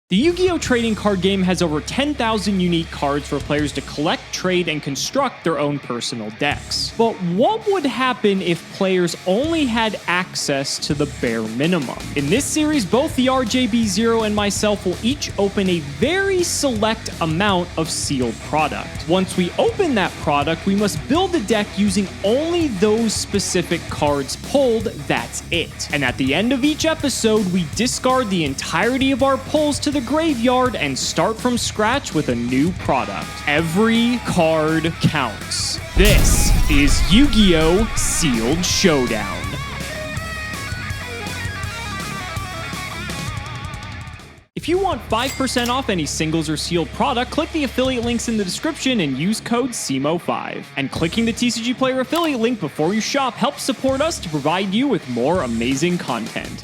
The Yu-Gi-Oh! Trading card game has over 10,000 unique cards for players to collect, trade, and construct their own personal decks. But what would happen if players only had access to the bare minimum? In this series, both the TheRJB0 and myself will each open a very select amount of sealed product. Once we open that product, we must build a deck using only those specific cards pulled, that's it. And at the end of each episode, we discard the entirety of our pulls to the graveyard and start from scratch with a new product. Every card counts. This is Yu-Gi-Oh! Sealed Showdown. If you want 5% off any singles or sealed product, click the affiliate links in the description and use code CIMO5. And clicking the TCG Player affiliate link before you shop helps support us to provide you with more amazing content.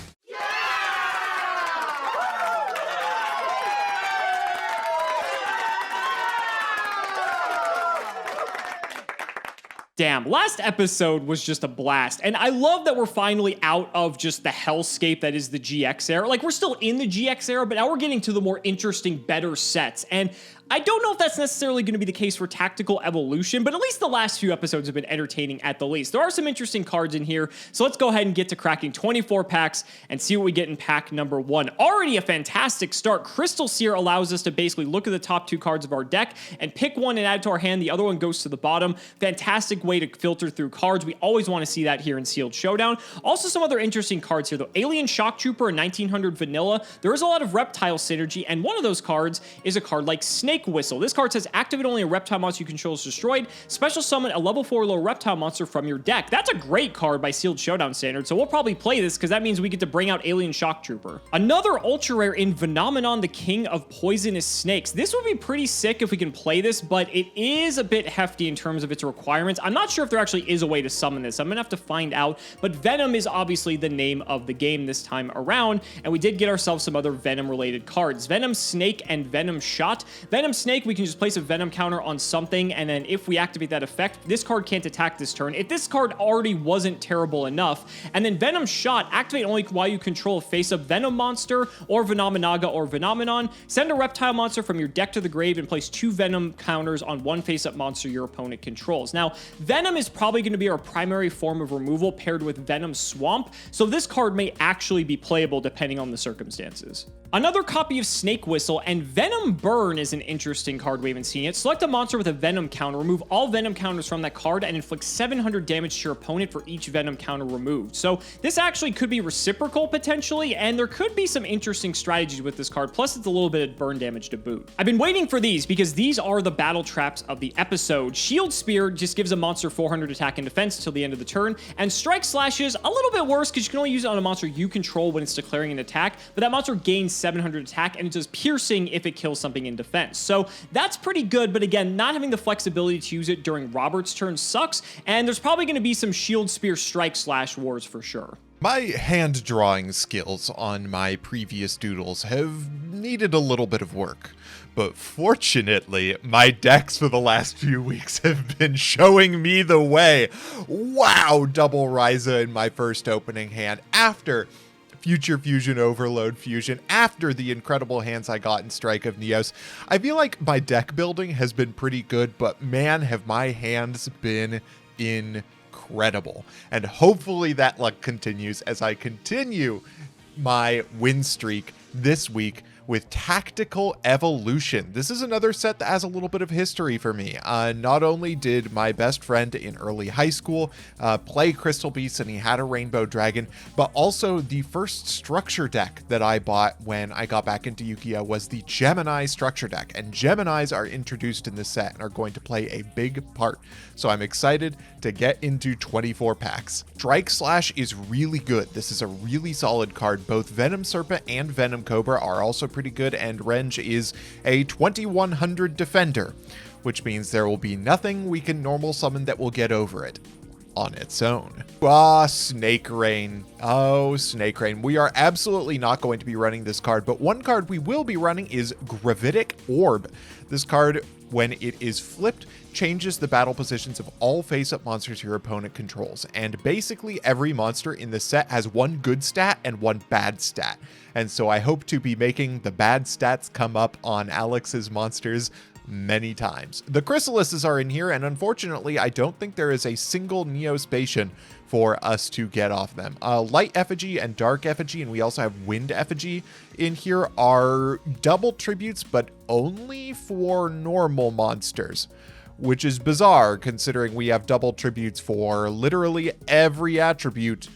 Damn, last episode was just a blast, and I love that we're finally out of just the hellscape that is the GX era. Like, we're still in the GX era, but now we're getting to the more interesting, better sets, and I don't know if that's necessarily going to be the case for Tactical Evolution, but at least the last few episodes have been entertaining at the least. There are some interesting cards in here, so let's go ahead and get to cracking 24 packs and see what we get in pack number 1. Already a fantastic start. Crystal Seer allows us to basically look at the top 2 cards of our deck and pick one and add it to our hand. The other one goes to the bottom. Fantastic way to filter through cards. We always want to see that here in Sealed Showdown. Also, some other interesting cards here, though. Alien Shock Trooper in 1900 Vanilla. There is a lot of reptile synergy, and one of those cards is a card like Snake Whistle. This card says activate only a reptile monster you control is destroyed. Special summon a level 4 low reptile monster from your deck. That's a great card by Sealed Showdown standards, so we'll probably play this because that means we get to bring out Alien Shock Trooper. Another ultra rare in Phenomenon, the King of Poisonous Snakes. This would be pretty sick if we can play this, but it is a bit hefty in terms of its requirements. I'm not sure if there actually is a way to summon this. I'm gonna have to find out, but Venom is obviously the name of the game this time around, and we did get ourselves some other Venom related cards. Venom Snake and Venom Shot. Venom Snake, we can just place a Venom counter on something, and then if we activate that effect, this card can't attack this turn. If this card already wasn't terrible enough, and then Venom Shot, activate only while you control a face-up Venom monster or Venomenaga or Phenomenon. Send a reptile monster from your deck to the grave and place 2 Venom counters on one face-up monster your opponent controls. Now, Venom is probably going to be our primary form of removal paired with Venom Swamp, so this card may actually be playable depending on the circumstances. Another copy of Snake Whistle, and Venom Burn is an interesting card we haven't seen yet. Select a monster with a Venom counter, remove all Venom counters from that card, and inflict 700 damage to your opponent for each Venom counter removed. So this actually could be reciprocal potentially, and there could be some interesting strategies with this card, plus it's a little bit of burn damage to boot. I've been waiting for these because these are the battle traps of the episode. Shield Spear just gives a monster 400 attack and defense till the end of the turn, and Strike Slash is a little bit worse because you can only use it on a monster you control when it's declaring an attack, but that monster gains 700 attack and it does piercing if it kills something in defense. So that's pretty good, but again, not having the flexibility to use it during Robert's turn sucks, and there's probably going to be some Shield Spear Strike Slash wars for sure. My hand drawing skills on my previous doodles have needed a little bit of work, but fortunately, my decks for the last few weeks have been showing me the way. Wow, double Ryza in my first opening hand after Future Fusion, Overload Fusion, after the incredible hands I got in Strike of Neos. I feel like my deck building has been pretty good, but man, have my hands been incredible. And hopefully that luck continues as I continue my win streak this week with Tactical Evolution. This is another set that has a little bit of history for me. Not only did my best friend in early high school play Crystal Beast and he had a Rainbow Dragon, but also the first structure deck that I bought when I got back into Yu-Gi-Oh! Was the Gemini structure deck, and Geminis are introduced in this set and are going to play a big part. So I'm excited to get into 24 packs. Strike Slash is really good. This is a really solid card. Both Venom Serpent and Venom Cobra are also pretty good, and Renge is a 2100 defender, which means there will be nothing we can normal summon that will get over it. on its own. Ah, Snake Rain. Oh, Snake Rain. We are absolutely not going to be running this card, but one card we will be running is Gravitic Orb. This card, when it is flipped, changes the battle positions of all face-up monsters your opponent controls. And basically every monster in the set has one good stat and one bad stat. And so I hope to be making the bad stats come up on Alex's monsters many times. The Chrysalises are in here, and unfortunately, I don't think there is a single Neospatian for us to get off them. Light Effigy and Dark Effigy, and we also have Wind Effigy in here, are double tributes, but only for normal monsters, which is bizarre considering we have double tributes for literally every attribute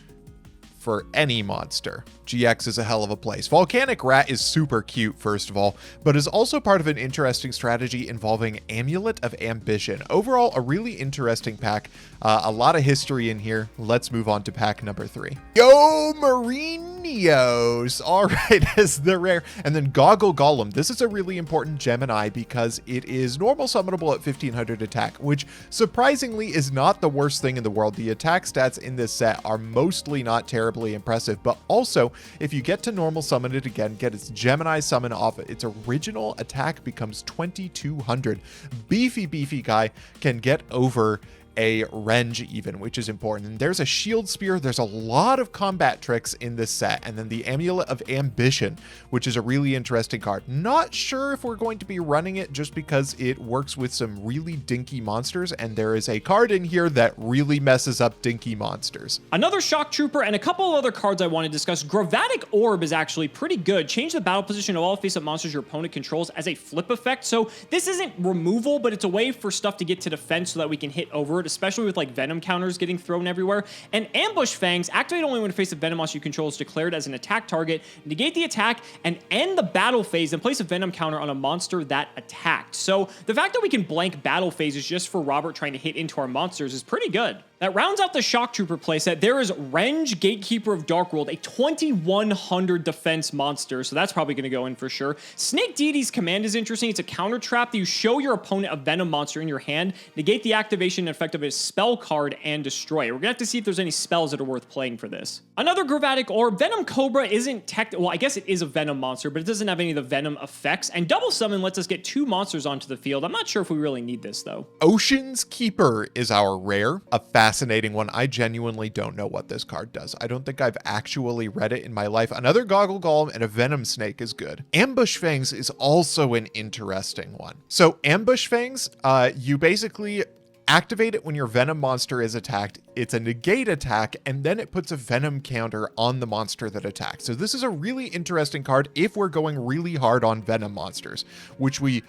for any monster. GX is a hell of a place. Volcanic Rat is super cute, first of all, but is also part of an interesting strategy involving Amulet of Ambition. Overall, a really interesting pack. A lot of history in here. Let's move on to pack number 3. Yo, Marineos! All right, as the rare. And then Goggle Golem. This is a really important Gemini because it is normal summonable at 1500 attack, which surprisingly is not the worst thing in the world. The attack stats in this set are mostly not terribly impressive, but also if you get to normal summon it again, get its Gemini summon off, its original attack becomes 2200. Beefy guy can get over a range even, which is important. And there's a shield spear. There's a lot of combat tricks in this set. And then the Amulet of Ambition, which is a really interesting card. Not sure if we're going to be running it just because it works with some really dinky monsters. And there is a card in here that really messes up dinky monsters. Another Shock Trooper and a couple of other cards I want to discuss. Gravitic Orb is actually pretty good. Change the battle position of all face-up monsters your opponent controls as a flip effect. So this isn't removal, but it's a way for stuff to get to defense so that we can hit over it, especially with like Venom counters getting thrown everywhere. And Ambush Fangs, activate only when a face of Venom monster you control is declared as an attack target, negate the attack, and end the battle phase and place a Venom counter on a monster that attacked. So the fact that we can blank battle phases just for Robert trying to hit into our monsters is pretty good. That rounds out the Shock Trooper playset. There is Renge, Gatekeeper of Dark World, a 2100 defense monster, so that's probably going to go in for sure. Snake Deity's Command is interesting. It's a counter trap that you show your opponent a Venom monster in your hand, negate the activation and effect of his spell card, and destroy it. We're going to have to see if there's any spells that are worth playing for this. Another Gravitic Orb. Venom Cobra isn't well, I guess it is a Venom monster, but it doesn't have any of the Venom effects, and Double Summon lets us get 2 monsters onto the field. I'm not sure if we really need this, though. Ocean's Keeper is our rare, a fascinating one. I genuinely don't know what this card does. I don't think I've actually read it in my life. Another Goggle Golem and a Venom Snake is good. Ambush Fangs is also an interesting one. So Ambush Fangs, you basically activate it when your Venom monster is attacked. It's a negate attack, and then it puts a Venom counter on the monster that attacked. So this is a really interesting card if we're going really hard on Venom monsters, which we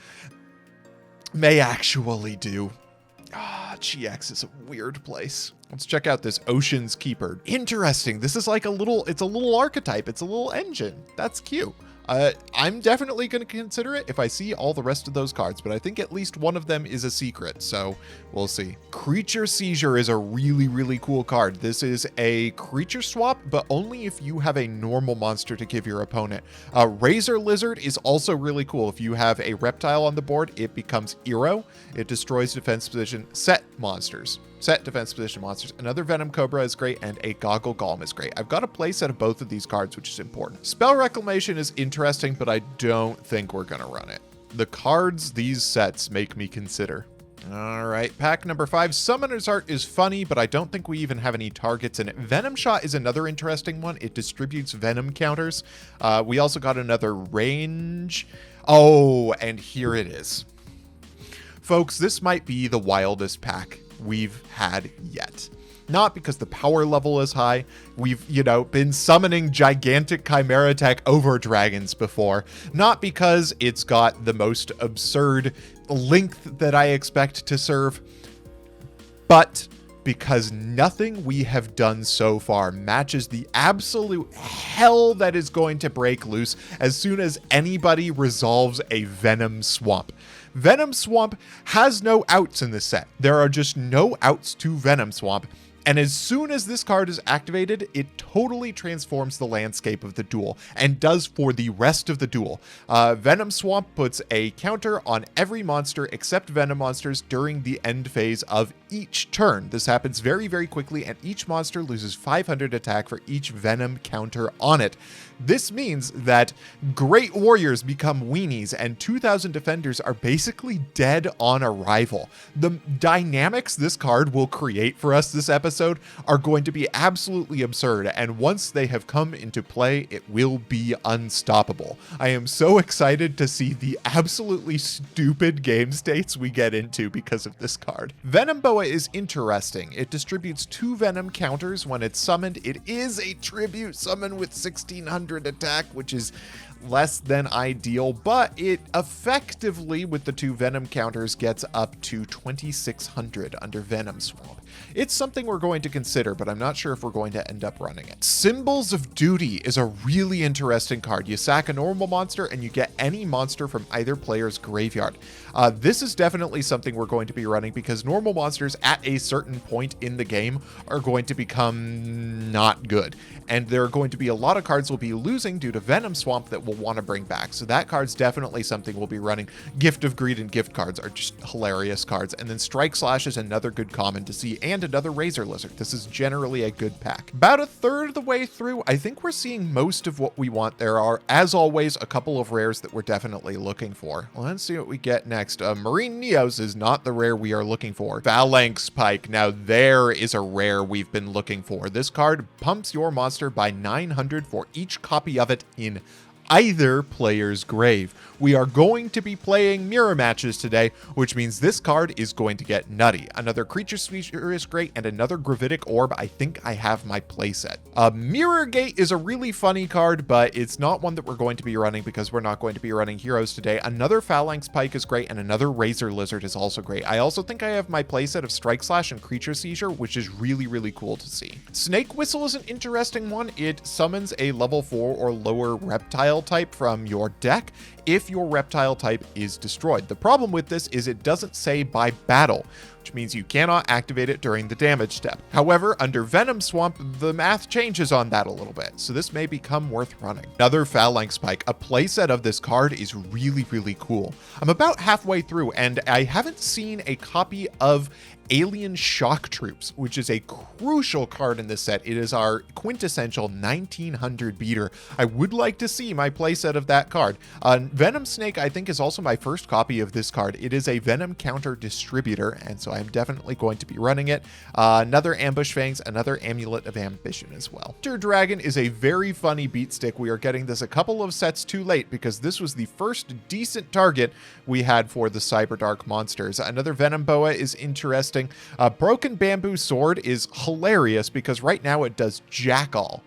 may actually do. GX is a weird place. Let's check out this Ocean's Keeper. Interesting. This is like it's a little archetype. It's a little engine. That's cute. I'm definitely going to consider it if I see all the rest of those cards, but I think at least one of them is a secret, so we'll see. Creature Seizure is a really, really cool card. This is a creature swap, but only if you have a normal monster to give your opponent. Razor Lizard is also really cool. If you have a reptile on the board, it becomes Eero. It destroys defense position set monsters. Set defense position monsters. Another Venom Cobra is great, and a Goggle Golem is great. I've got a playset of both of these cards, which is important. Spell Reclamation is interesting, but I don't think we're going to run it. The cards these sets make me consider. All right, pack number 5. Summoner's Art is funny, but I don't think we even have any targets in it. Venom Shot is another interesting one. It distributes Venom counters. We also got another range. Oh, and here it is. Folks, this might be the wildest pack we've had yet. Not because the power level is high. We've, been summoning gigantic Chimera Tech over dragons before. Not because it's got the most absurd length that I expect to serve, but because nothing we have done so far matches the absolute hell that is going to break loose as soon as anybody resolves a Venom Swamp. Venom Swamp has no outs in this set. There are just no outs to Venom Swamp. And as soon as this card is activated, it totally transforms the landscape of the duel, and does for the rest of the duel. Venom Swamp puts a counter on every monster except Venom monsters during the end phase of each turn. This happens very, very quickly, and each monster loses 500 attack for each Venom counter on it. This means that great warriors become weenies, and 2,000 defenders are basically dead on arrival. The dynamics this card will create for us this episode are going to be absolutely absurd, and once they have come into play, it will be unstoppable. I am so excited to see the absolutely stupid game states we get into because of this card. Venom Boa is interesting. It distributes 2 Venom counters when it's summoned. It is a tribute summon with 1,600 attack, which is less than ideal, but it effectively, with the 2 Venom counters, gets up to 2,600 under Venom Swamp. It's something we're going to consider, but I'm not sure if we're going to end up running it. Symbols of Duty is a really interesting card. You sack a normal monster and you get any monster from either player's graveyard. This is definitely something we're going to be running because normal monsters at a certain point in the game are going to become not good. And there are going to be a lot of cards we'll be losing due to Venom Swamp that we'll want to bring back. So that card's definitely something we'll be running. Gift of Greed and Gift cards are just hilarious cards. And then Strike Slash is another good common to see, and another Razor Lizard. This is generally a good pack. About a third of the way through, I think we're seeing most of what we want. There are, as always, a couple of rares that we're definitely looking for. Let's see what we get next. Marine Neos is not the rare we are looking for. Phalanx Pike. Now there is a rare we've been looking for. This card pumps your monster by 900 for each copy of it in either player's grave. We are going to be playing mirror matches today, which means this card is going to get nutty. Another creature feature is great, and another Gravitic Orb. I think I have my playset. Mirror Gate is a really funny card, but it's not one that we're going to be running because we're not going to be running heroes today. Another Phalanx Pike is great, and another Razor Lizard is also great. I also think I have my playset of Strike Slash and Creature Seizure, which is really, really cool to see. Snake Whistle is an interesting one. It summons a level 4 or lower reptile type from your deck if your reptile type is destroyed. The problem with this is it doesn't say by battle, which means you cannot activate it during the damage step. However, under Venom Swamp, the math changes on that a little bit, so this may become worth running. Another Phalanx Pike. A playset of this card is really, really cool. I'm about halfway through, and I haven't seen a copy of Alien Shock Troops, which is a crucial card in this set. It is our quintessential 1900 beater. I would like to see my playset of that card. Venom Snake, I think, is also my first copy of this card. It is a Venom counter distributor, and so I'm definitely going to be running it. Another Ambush Fangs, another Amulet of Ambition as well. Winter Dragon is a very funny beat stick. We are getting this a couple of sets too late because this was the first decent target we had for the Cyberdark monsters. Another Venom Boa is interesting. Broken Bamboo Sword is hilarious because right now it does jack all.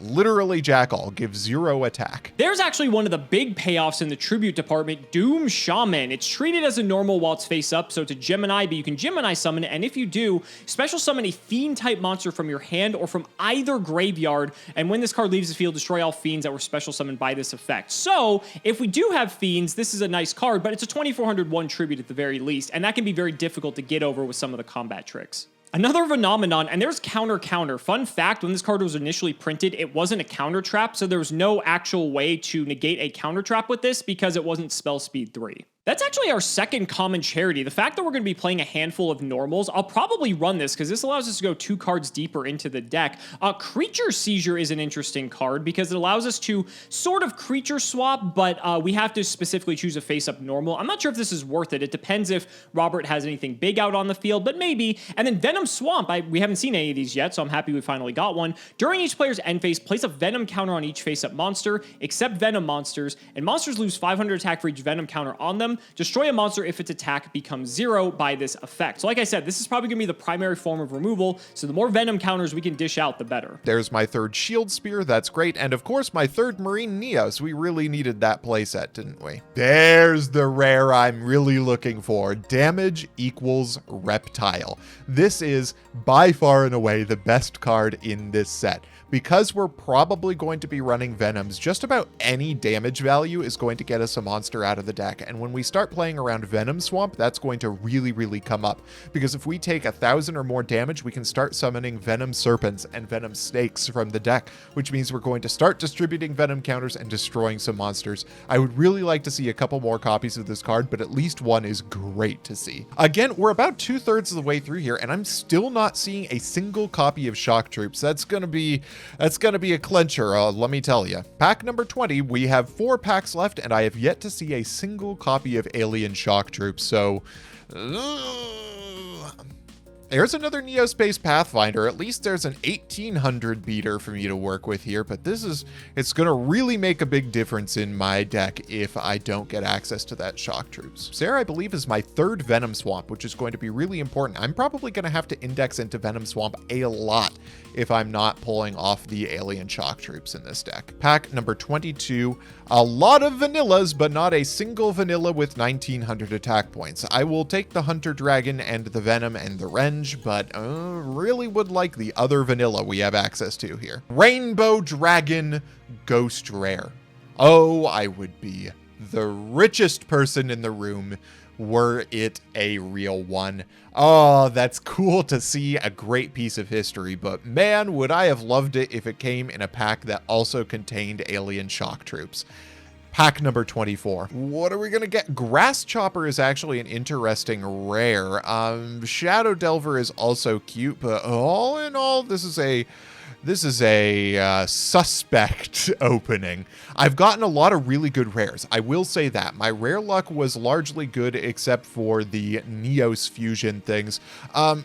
Literally jack all, gives 0 attack. There's actually one of the big payoffs in the tribute department, Doom Shaman. It's treated as a normal while it's face up, so it's a Gemini, but you can Gemini summon it, and if you do, special summon a fiend type monster from your hand or from either graveyard, and when this card leaves the field, destroy all fiends that were special summoned by this effect. So, if we do have fiends, this is a nice card, but it's a 2401 tribute at the very least, and that can be very difficult to get over with some of the combat tricks. Another phenomenon, and there's counter. Fun fact, when this card was initially printed, it wasn't a counter trap, so there was no actual way to negate a counter trap with this because it wasn't spell speed 3. That's actually our second common charity. The fact that we're going to be playing a handful of normals, I'll probably run this because this allows us to go 2 cards deeper into the deck. Creature Seizure is an interesting card because it allows us to sort of creature swap, but we have to specifically choose a face-up normal. I'm not sure if this is worth it. It depends if Robert has anything big out on the field, but maybe. And then Venom Swamp, we haven't seen any of these yet, so I'm happy we finally got one. During each player's end phase, place a Venom counter on each face-up monster, except Venom monsters, and monsters lose 500 attack for each Venom counter on them. Destroy a monster if its attack becomes 0 by this effect. So like I said, this is probably going to be the primary form of removal, so the more Venom counters we can dish out, the better. There's my third Shield Spear, that's great, and of course my third Marine Neos. We really needed that playset, didn't we? There's the rare I'm really looking for. Damage equals Reptile. This is by far and away the best card in this set. because we're probably going to be running Venoms, just about any damage value is going to get us a monster out of the deck. And when we start playing around Venom Swamp, that's going to really come up. Because if we take 1,000 or more damage, we can start summoning Venom Serpents and Venom Snakes from the deck, which means we're going to start distributing Venom counters and destroying some monsters. I would really like to see a couple more copies of this card, but at least one is great to see. Again, we're about 2/3 of the way through here, and I'm still not seeing a single copy of Shock Troops. That's gonna be a clincher, let me tell you. Pack number 20, we have 4 packs left, and I have yet to see a single copy of Alien Shock Troops, so... There's another Neospace Pathfinder. At least there's an 1800 beater for me to work with here, but it's going to really make a big difference in my deck if I don't get access to that Shock Troops. Sarah, I believe, is my 3rd Venom Swamp, which is going to be really important. I'm probably going to have to index into Venom Swamp a lot if I'm not pulling off the Alien Shock Troops in this deck. Pack number 22, a lot of vanillas, but not a single vanilla with 1900 attack points. I will take the Hunter Dragon and the Venom and the Renge, but really would like the other vanilla we have access to here. Rainbow Dragon Ghost Rare. Oh, I would be the richest person in the room were it a real one. Oh, that's cool to see, a great piece of history, but man, would I have loved it if it came in a pack that also contained Alien Shock Troops. Pack number 24. What are we gonna get? Grass Chopper is actually an interesting rare. Shadow Delver is also cute, but all in all, this is a suspect opening. I've gotten a lot of really good rares. I will say that. My rare luck was largely good except for the Neos fusion things. But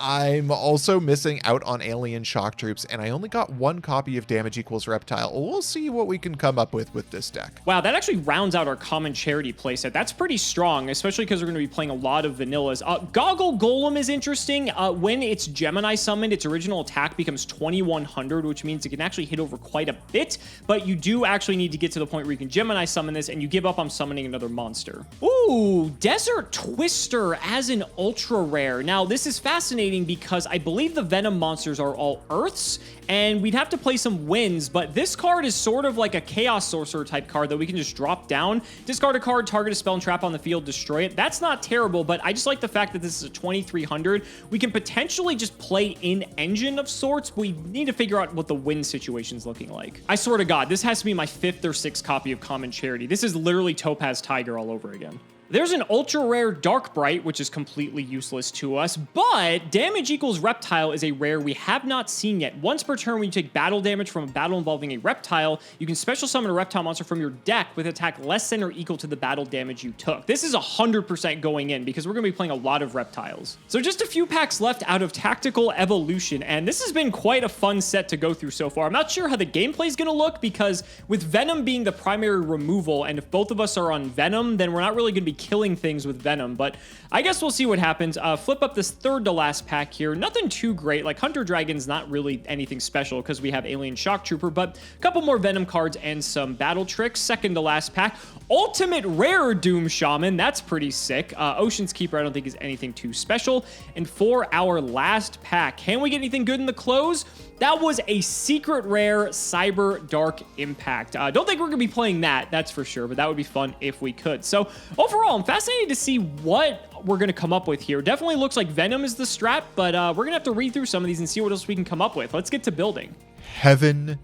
I'm also missing out on Alien Shock Troops, and I only got 1 copy of Damage Equals Reptile. We'll see what we can come up with this deck. Wow, that actually rounds out our common charity playset. That's pretty strong, especially because we're going to be playing a lot of vanillas. Goggle Golem is interesting. When it's Gemini summoned, its original attack becomes 2100, which means it can actually hit over quite a bit, but you do actually need to get to the point where you can Gemini summon this, and you give up on summoning another monster. Ooh, Desert Twister as an ultra rare. Now, this is fascinating because I believe the Venom monsters are all Earths, and we'd have to play some winds, but this card is sort of like a Chaos Sorcerer type card that we can just drop down, discard a card, target a spell and trap on the field, destroy it. That's not terrible, but I just like the fact that this is a 2300. We can potentially just play in engine of sorts. We need to figure out what the wind situation's looking like. I swear to God, this has to be my 5th or 6th copy of Common Charity. This is literally Topaz Tiger all over again. There's an ultra rare Dark Bright, which is completely useless to us, but Damage Equals Reptile is a rare we have not seen yet. Once per turn, when you take battle damage from a battle involving a reptile, you can special summon a reptile monster from your deck with attack less than or equal to the battle damage you took. This is 100% going in because we're going to be playing a lot of reptiles. So just a few packs left out of Tactical Evolution, and this has been quite a fun set to go through so far. I'm not sure how the gameplay is going to look because with Venom being the primary removal, and if both of us are on Venom, then we're not really going to be killing things with Venom, but I guess we'll see what happens. Flip up this 3rd to last pack here. Nothing too great. Like Hunter Dragon's not really anything special because we have Alien Shock Trooper, but a couple more Venom cards and some battle tricks. 2nd to last pack. Ultimate Rare Doom Shaman. That's pretty sick. Ocean's Keeper I don't think is anything too special. And for our last pack, can we get anything good in the close? That was a secret rare Cyber Dark Impact. Don't think we're going to be playing that, that's for sure, but that would be fun if we could. So overall, I'm fascinated to see what we're going to come up with here. Definitely looks like Venom is the strat, but we're going to have to read through some of these and see what else we can come up with. Let's get to building. Heaven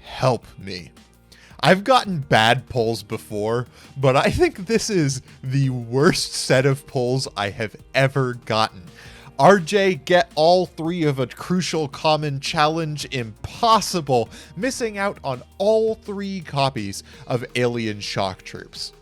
help me. I've gotten bad pulls before, but I think this is the worst set of pulls I have ever gotten. RJ, get all 3 of a crucial common challenge. Impossible. Missing out on all 3 copies of Alien Shock Troops.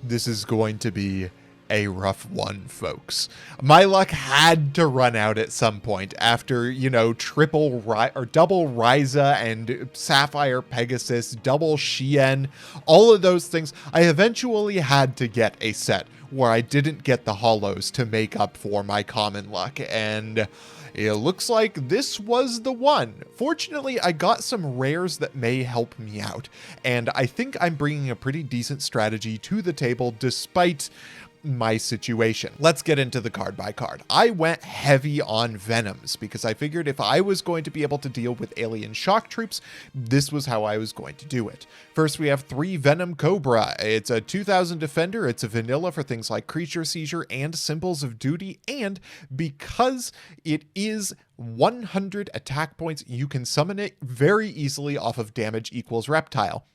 This is going to be a rough one, folks. My luck had to run out at some point after, you know, double Ryza and Sapphire Pegasus, double Shien, all of those things. I eventually had to get a set where I didn't get the hollows to make up for my common luck, and it looks like this was the one. Fortunately, I got some rares that may help me out, and I think I'm bringing a pretty decent strategy to the table despite my situation. Let's get into the card by card. I went heavy on Venoms because I figured if I was going to be able to deal with alien shock troops, this was how I was going to do it. First, we have 3 Venom Cobra. It's a 2000 defender. It's a vanilla for things like creature seizure and symbols of duty. And because it is 100 attack points, you can summon it very easily off of damage equals reptile,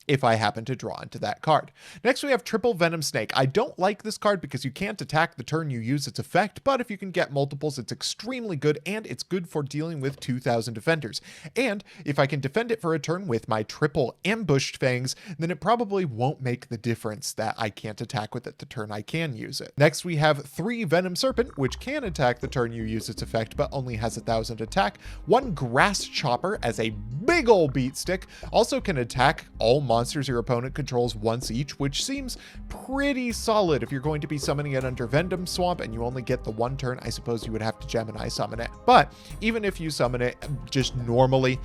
if I happen to draw into that card. Next, we have triple Venom Snake. I don't like this card because you can't attack the turn you use its effect, but if you can get multiples, it's extremely good, and it's good for dealing with 2000 defenders. And if I can defend it for a turn with my triple Ambushed Fangs, then it probably won't make the difference that I can't attack with it the turn I can use it. Next, we have 3 Venom Serpent, which can attack the turn you use its effect, but only has 1000 attack. 1 Grass Chopper as a big ol' beat stick, also can attack all monsters your opponent controls once each, which seems pretty solid. If you're going to be summoning it under Venom Swamp and you only get the 1 turn, I suppose you would have to Gemini summon it. But even if you summon it just normally,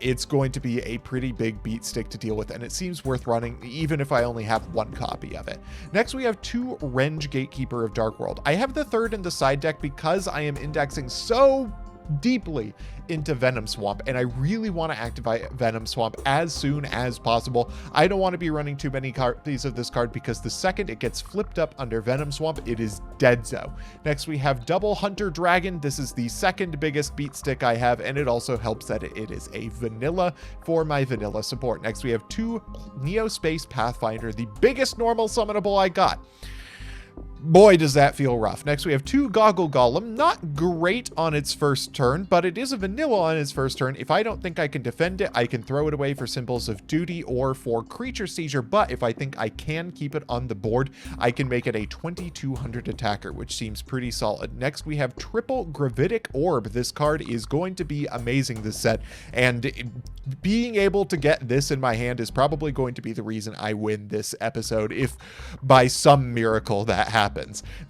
it's going to be a pretty big beat stick to deal with, and it seems worth running even if I only have 1 copy of it. Next, we have 2 Renge Gatekeeper of Dark World. I have the 3rd in the side deck because I am indexing so deeply into Venom Swamp, and I really want to activate Venom Swamp as soon as possible. I don't want to be running too many copies of this card because the second it gets flipped up under Venom Swamp, it is deadzo. Next, we have Double Hunter Dragon. This is the 2nd biggest beat stick I have, and it also helps that it is a vanilla for my vanilla support. Next, we have 2 Neo Space Pathfinder, the biggest normal summonable I got. Boy, does that feel rough. Next, we have 2 Goggle Golem. Not great on its first turn, but it is a vanilla on its first turn. If I don't think I can defend it, I can throw it away for symbols of duty or for creature seizure, but if I think I can keep it on the board, I can make it a 2200 attacker, which seems pretty solid. Next, we have triple Gravitic Orb. This card is going to be amazing this set, and being able to get this in my hand is probably going to be the reason I win this episode, if by some miracle that happens.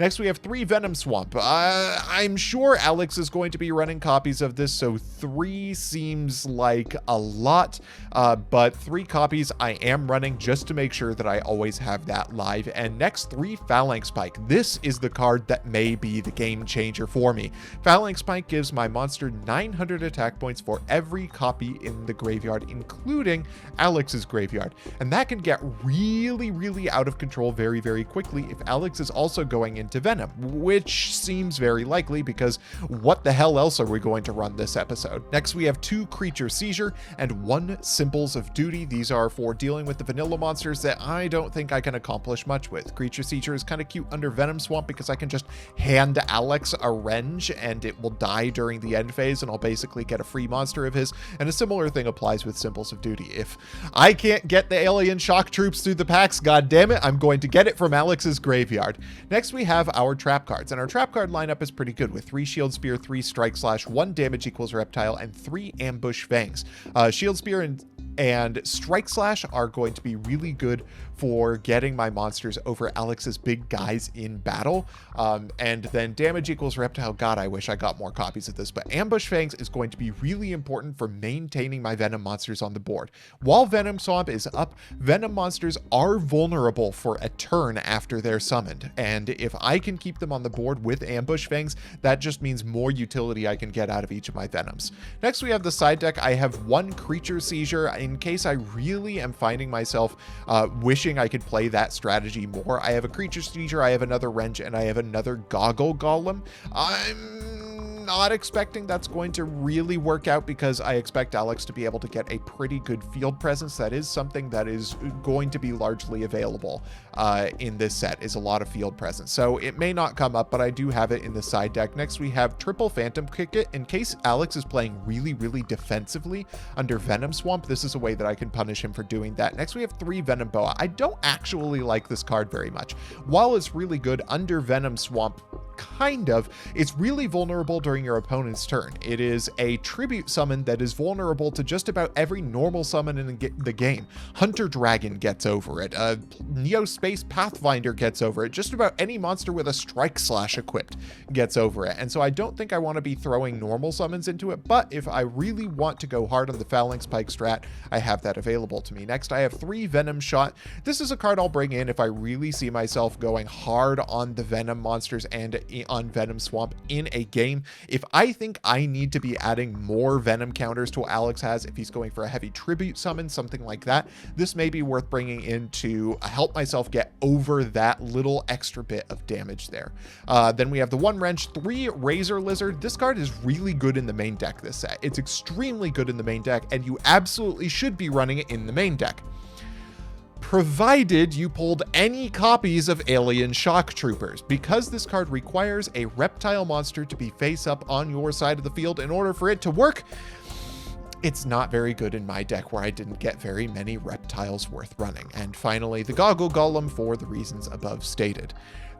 Next, we have 3 Venom Swamp. I'm sure Alex is going to be running copies of this, so 3 seems like a lot, but 3 copies I am running just to make sure that I always have that live. And next, 3 Phalanx Pike. This is the card that may be the game changer for me. Phalanx Pike gives my monster 900 attack points for every copy in the graveyard, including Alex's graveyard. And that can get really, really out of control very, very quickly if Alex is also going into Venom, which seems very likely because what the hell else are we going to run this episode? Next, we have 2 Creature Seizure and 1 Symbols of Duty. These are for dealing with the vanilla monsters that I don't think I can accomplish much with. Creature Seizure is kind of cute under Venom Swamp because I can just hand Alex a Renge and it will die during the end phase and I'll basically get a free monster of his, and a similar thing applies with Symbols of Duty. If I can't get the alien shock troops through the packs, god damn it, I'm going to get it from Alex's graveyard. Next, we have our trap cards, and our trap card lineup is pretty good with 3 Shield Spear, 3 Strike Slash, 1 Damage equals Reptile, and 3 Ambush Fangs. Shield Spear and Strike Slash are going to be really good for getting my monsters over Alex's big guys in battle. And then damage equals reptile. God, I wish I got more copies of this, but Ambush Fangs is going to be really important for maintaining my Venom monsters on the board. While Venom Swamp is up, Venom monsters are vulnerable for a turn after they're summoned. And if I can keep them on the board with Ambush Fangs, that just means more utility I can get out of each of my Venoms. Next, we have the side deck. I have 1 Creature Seizure in case I really am finding myself wishing I could play that strategy more. I have a Creature Seizure, I have another Wrench, and I have another Goggle Golem. I'm not expecting that's going to really work out because I expect Alex to be able to get a pretty good field presence. That is something that is going to be largely available in this set, is a lot of field presence. So it may not come up, but I do have it in the side deck. Next, we have triple Phantom Kick It. In case Alex is playing really, really defensively under Venom Swamp, this is a way that I can punish him for doing that. Next, we have 3 Venom Boa. I don't actually like this card very much. While it's really good under Venom Swamp, kind of. It's really vulnerable during your opponent's turn. It is a tribute summon that is vulnerable to just about every normal summon in the game. Hunter Dragon gets over it. Neo Space Pathfinder gets over it. Just about any monster with a Strike Slash equipped gets over it. And so I don't think I want to be throwing normal summons into it, but if I really want to go hard on the Phalanx Pike strat, I have that available to me. Next, I have 3 Venom Shot. This is a card I'll bring in if I really see myself going hard on the Venom monsters and on Venom Swamp in a game. If I think I need to be adding more Venom counters to what Alex has, if he's going for a heavy tribute summon, something like that, this may be worth bringing in to help myself get over that little extra bit of damage there. Then we have the 1 Wrench, 3 Razor Lizard. This card is really good in the main deck this set. It's extremely good in the main deck, and you absolutely should be running it in the main deck, provided you pulled any copies of Alien Shock Troopers, because this card requires a reptile monster to be face up on your side of the field in order for it to work. It's not very good in my deck, where I didn't get very many reptiles worth running. And finally, the Goggle Golem, for the reasons above stated.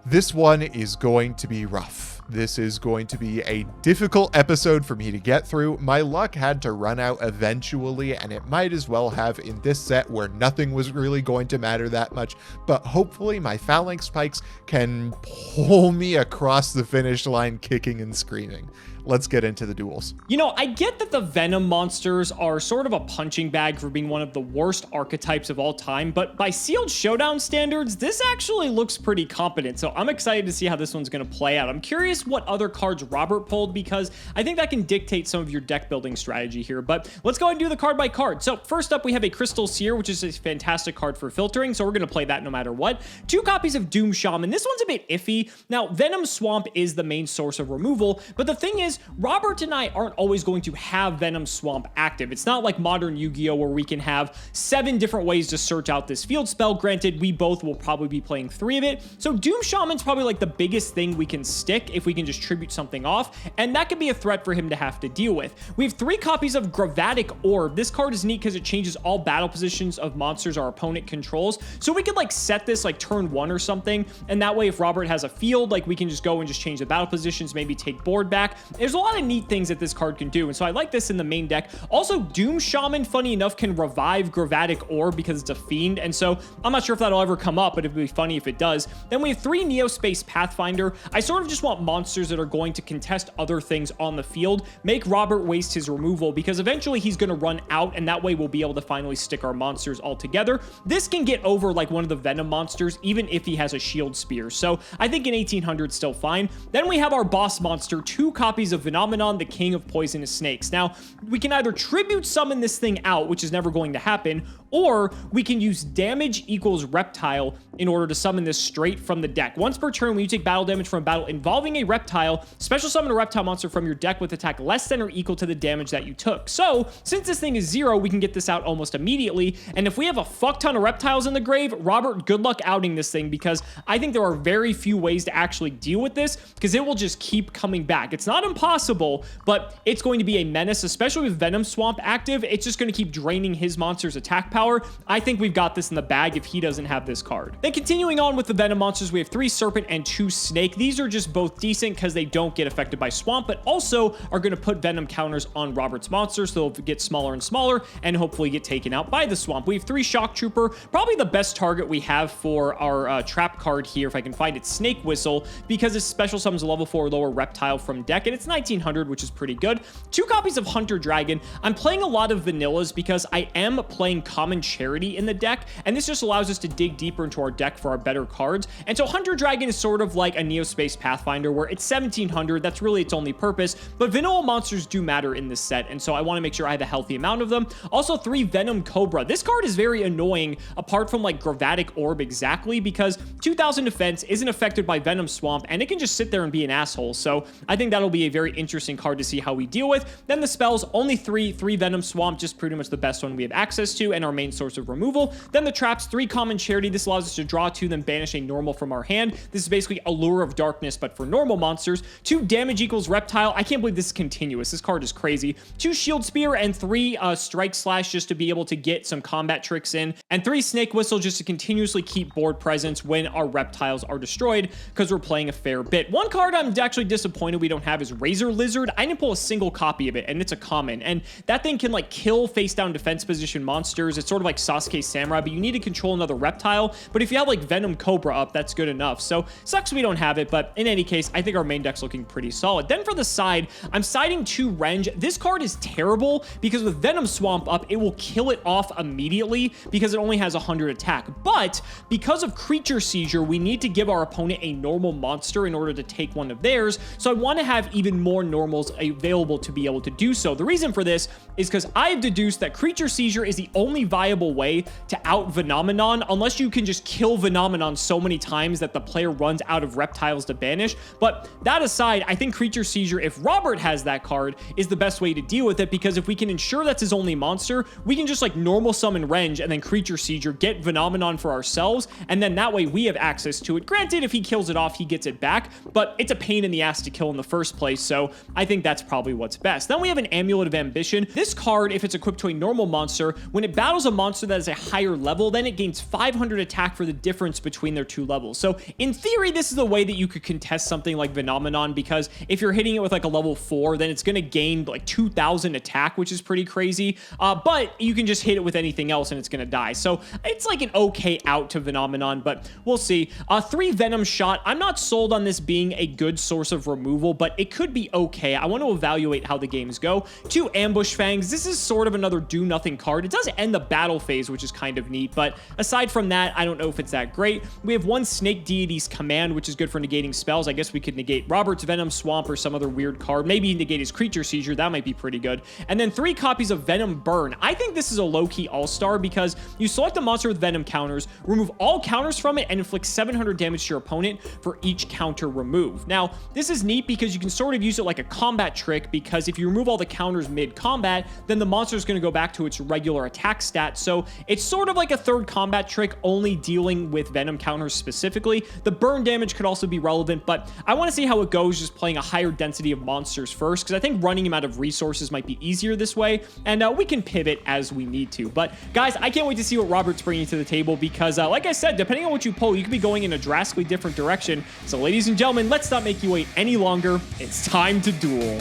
This one is going to be rough. This is going to be a difficult episode for me to get through. My luck had to run out eventually, and it might as well have in this set where nothing was really going to matter that much. But hopefully my Phalanx Pikes can pull me across the finish line kicking and screaming. Let's get into the duels. You know, I get that the Venom monsters are sort of a punching bag for being one of the worst archetypes of all time, but by sealed Showdown standards, this actually looks pretty competent, so I'm excited to see how this one's going to play out. I'm curious what other cards Robert pulled, because I think that can dictate some of your deck building strategy here, but let's go ahead and do the card by card. So first up, we have a Crystal Seer, which is a fantastic card for filtering, so we're going to play that no matter what. 2 copies of Doom Shaman. This one's a bit iffy. Now, Venom Swamp is the main source of removal, but the thing is, Robert and I aren't always going to have Venom Swamp active. It's not like modern Yu-Gi-Oh! Where we can have 7 different ways to search out this field spell. Granted, we both will probably be playing 3 of it. So Doom Shaman's probably like the biggest thing we can stick if we can just tribute something off, and that could be a threat for him to have to deal with. We have 3 copies of Gravitic Orb. This card is neat because it changes all battle positions of monsters our opponent controls. So we could like set this like turn 1 or something, and that way if Robert has a field, like we can just go and just change the battle positions, maybe take board back. There's a lot of neat things that this card can do, and so I like this in the main deck. Also, Doom Shaman, funny enough, can revive Gravitic Orb because it's a fiend, and so I'm not sure if that'll ever come up, but it'd be funny if it does. Then we have 3 Neo Space Pathfinder. I sort of just want monsters that are going to contest other things on the field, make Robert waste his removal, because eventually he's going to run out, and that way we'll be able to finally stick our monsters all together. This can get over like one of the Venom monsters, even if he has a shield spear, so I think in 1800 still fine. Then we have our boss monster, 2 copies of Phenomenon, the King of Poisonous Snakes. Now, we can either tribute summon this thing out, which is never going to happen, or we can use damage equals reptile in order to summon this straight from the deck. Once per turn, when you take battle damage from a battle involving a reptile, special summon a reptile monster from your deck with attack less than or equal to the damage that you took. So, since this thing is 0, we can get this out almost immediately, and if we have a fuck ton of reptiles in the grave, Robert, good luck outing this thing, because I think there are very few ways to actually deal with this, because it will just keep coming back. It's not impossible, but it's going to be a menace, especially with Venom Swamp active. It's just going to keep draining his monster's attack power. I think we've got this in the bag if he doesn't have this card. Then continuing on with the Venom monsters, we have 3 Serpent and 2 Snake. These are just both decent because they don't get affected by Swamp, but also are going to put Venom counters on Robert's monsters, so they'll get smaller and smaller and hopefully get taken out by the Swamp. We have 3 Shock Trooper, probably the best target we have for our trap card here, if I can find it, Snake Whistle, because it special summons a level 4 or lower reptile from deck, and it's 1900, which is pretty good. 2 copies of Hunter Dragon. I'm playing a lot of vanillas because I am playing Common Charity in the deck, and this just allows us to dig deeper into our deck for our better cards. And so Hunter Dragon is sort of like a Neo Space Pathfinder, where it's 1700, that's really its only purpose, but vanilla monsters do matter in this set, and so I want to make sure I have a healthy amount of them. Also 3 Venom Cobra. This card is very annoying, apart from like Gravitic Orb exactly, because 2000 defense isn't affected by Venom Swamp, and it can just sit there and be an asshole, so I think that'll be a very interesting card to see how we deal with. Then the spells, only 3 Venom Swamp, just pretty much the best one we have access to, and our main source of removal. Then the traps, 3 common charity. This allows us to draw 2, then banish a normal from our hand. This is basically Allure of Darkness, but for normal monsters. 2 damage equals reptile. I can't believe this is continuous. This card is crazy. 2 shield spear and 3 strike slash just to be able to get some combat tricks in. And 3 snake whistle just to continuously keep board presence when our reptiles are destroyed, because we're playing a fair bit. One card I'm actually disappointed we don't have is Razor Lizard. I didn't pull a single copy of it, and it's a common. And that thing can like kill face down defense position monsters. It's sort of like Sasuke Samurai, but you need to control another reptile. But if you have like Venom Cobra up, that's good enough. So sucks we don't have it, but in any case, I think our main deck's looking pretty solid. Then for the side, I'm siding 2 Renge. This card is terrible because with Venom Swamp up, it will kill it off immediately because it only has 100 attack. But because of Creature Seizure, we need to give our opponent a normal monster in order to take one of theirs. So I want to have even more normals available to be able to do so. The reason for this is because I've deduced that Creature Seizure is the only viable way to out Venomenon, unless you can just kill Venomenon so many times that the player runs out of reptiles to banish. But that aside, I think Creature Seizure, if Robert has that card, is the best way to deal with it, because if we can ensure that's his only monster, we can just like normal summon Renge and then Creature Seizure, get Venomenon for ourselves, and then that way we have access to it. Granted, if he kills it off, he gets it back, but it's a pain in the ass to kill in the first place, so I think that's probably what's best. Then we have an Amulet of Ambition. This card, if it's equipped to a normal monster, when it battles a monster that is a higher level, then it gains 500 attack for the difference between their 2 levels. So in theory, this is a way that you could contest something like Venomenon, because if you're hitting it with like a level 4, then it's going to gain like 2,000 attack, which is pretty crazy. But you can just hit it with anything else and it's going to die. So it's like an okay out to Venomenon, but we'll see. 3 Venom Shot. I'm not sold on this being a good source of removal, but it could be okay. I want to evaluate how the games go. 2 Ambush Fangs. This is sort of another do-nothing card. It does end the battle phase, which is kind of neat, but aside from that, I don't know if it's that great. We have 1 Snake Deity's Command, which is good for negating spells. I guess we could negate Robert's Venom Swamp or some other weird card. Maybe negate his Creature Seizure. That might be pretty good. And then 3 copies of Venom Burn. I think this is a low-key all-star because you select a monster with Venom counters, remove all counters from it, and inflict 700 damage to your opponent for each counter removed. Now, this is neat because you can sort of use it like a combat trick, because if you remove all the counters mid-combat, then the monster is going to go back to its regular attack stat. So it's sort of like a third combat trick, only dealing with Venom counters specifically. The burn damage could also be relevant, but I want to see how it goes just playing a higher density of monsters first, because I think running him out of resources might be easier this way, and we can pivot as we need to. But guys, I can't wait to see what Robert's bringing to the table, because like I said, depending on what you pull, you could be going in a drastically different direction. So ladies and gentlemen, let's not make you wait any longer. It's time to duel.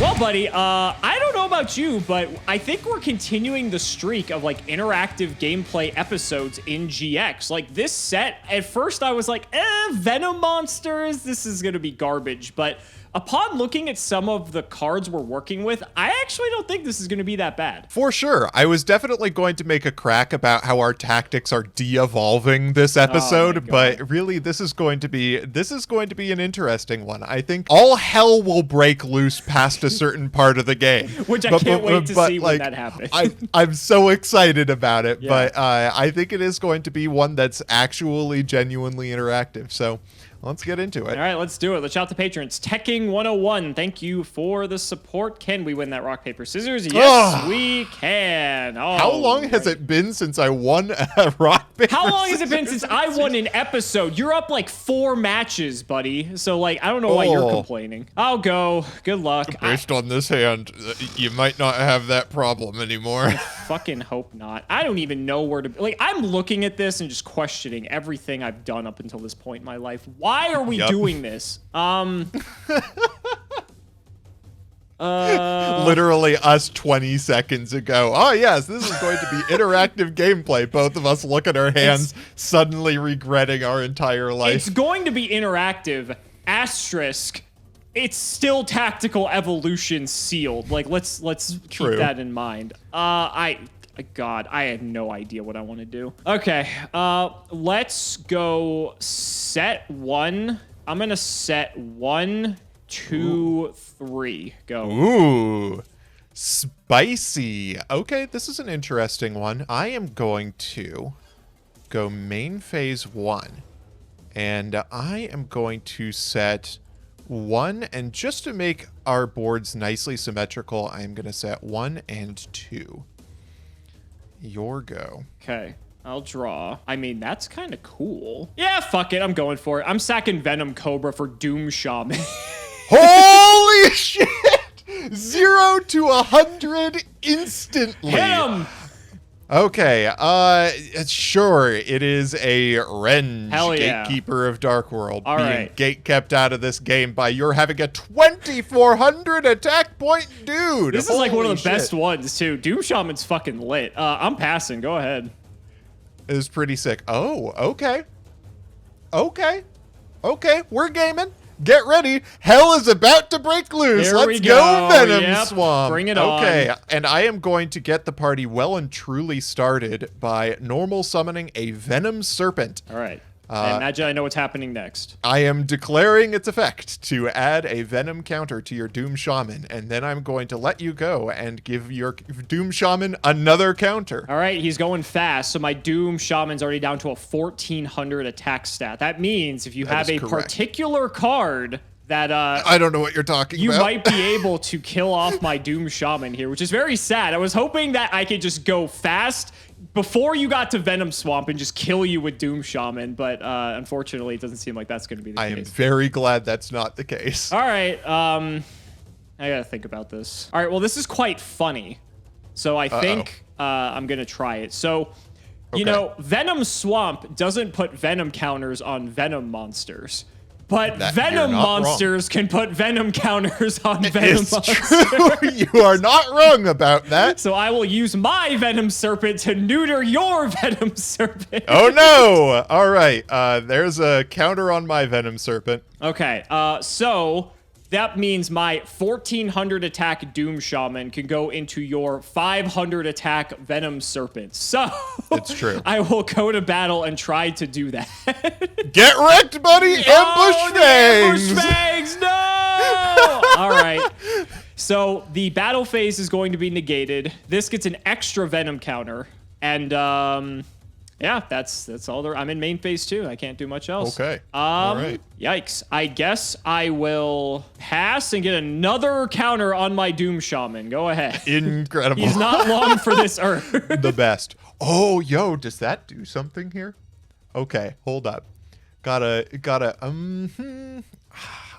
Well, buddy, I don't know about you, but I think we're continuing the streak of like interactive gameplay episodes in GX. Like this set, at first I was like, Venom monsters, this is gonna be garbage. But upon looking at some of the cards we're working with, I actually don't think this is going to be that bad. For sure. I was definitely going to make a crack about how our tactics are de-evolving this episode, but really this is going to be an interesting one. I think all hell will break loose past a certain part of the game. Which I can't wait to see when that happens. I'm so excited about it, yeah. But I think it is going to be one that's actually genuinely interactive. So let's get into it. All right, let's do it. Let's shout out to patrons. Teching101, thank you for the support. Can we win that rock, paper, scissors? Yes, we can. Oh, how long has it been since I won a rock, paper, How long has it been since I won an episode? You're up like 4 matches, buddy. So, like, I don't know why you're complaining. I'll go. Good luck. Based on this hand, you might not have that problem anymore. I fucking hope not. I don't even know where to... Like, I'm looking at this and just questioning everything I've done up until this point in my life. Why are we doing this? Literally us 20 seconds ago. Oh yes, this is going to be interactive gameplay. Both of us look at our hands, suddenly regretting our entire life. It's going to be interactive. Asterisk. It's still tactical evolution sealed. Like, let's keep that in mind. God, I have no idea what I want to do. Okay, let's go set 1. I'm gonna set 1, 2, 3. Go. Ooh, spicy. Okay, this is an interesting one. I am going to go main phase 1, and I am going to set 1, and just to make our boards nicely symmetrical, I'm going to set 1 and 2. Your go. Okay. I'll draw. I mean, that's kind of cool. Yeah, fuck it. I'm going for it. I'm sacking Venom Cobra for Doom Shaman. Holy shit! 0 to 100 instantly. Hit him! Okay, sure, it is a Renge, Hell yeah. Gatekeeper of Dark World, All being right. gate kept out of this game by your having a 2400 attack point dude. This is like one of the Holy best shit. ones, too. Doom Shaman's fucking lit. I'm passing. Go ahead. It was pretty sick. Oh, okay. Okay, we're gaming. Get ready. Hell is about to break loose. Here Let's we go, go. Venom Yep. Swamp. Bring it Okay, on. and I am going to get the party well and truly started by normal summoning a Venom Serpent. All right. I imagine I know what's happening next. I am declaring its effect to add a Venom counter to your Doom Shaman, and then I'm going to let you go and give your Doom Shaman another counter. All right, he's going fast, so my Doom Shaman's already down to a 1400 attack stat. That means if you That have is a correct. particular card that I don't know what you're talking you about. might be able to kill off my Doom Shaman here, which is very sad. I was hoping that I could just go fast before you got to Venom Swamp and just kill you with Doom Shaman, but unfortunately, it doesn't seem like that's going to be the I am case. very glad that's not the case. All right, I gotta think about this. All right, well, this is quite funny, so I think I'm gonna try it. So, you Okay. know, Venom Swamp doesn't put Venom counters on Venom monsters, but You're Venom not wrong. monsters can put Venom counters on Venom It's monsters. true. You are not wrong about that. So I will use my Venom Serpent to neuter your Venom Serpent. Oh no! All right, there's a counter on my Venom Serpent. Okay, so that means my 1400 attack Doom Shaman can go into your 500 attack Venom Serpent. So It's true. I will go to battle and try to do that. Get wrecked, buddy! Ambush Oh, the fangs! Ambush fangs! No! All right. So the battle phase is going to be negated. This gets an extra Venom counter, and yeah, that's all there. I'm in main phase 2. I can't do much else. Okay. All right. Yikes. I guess I will pass and get another counter on my Doom Shaman. Go ahead. Incredible. He's not long for this earth. The best. Oh, yo, does that do something here? Okay, hold up. Gotta,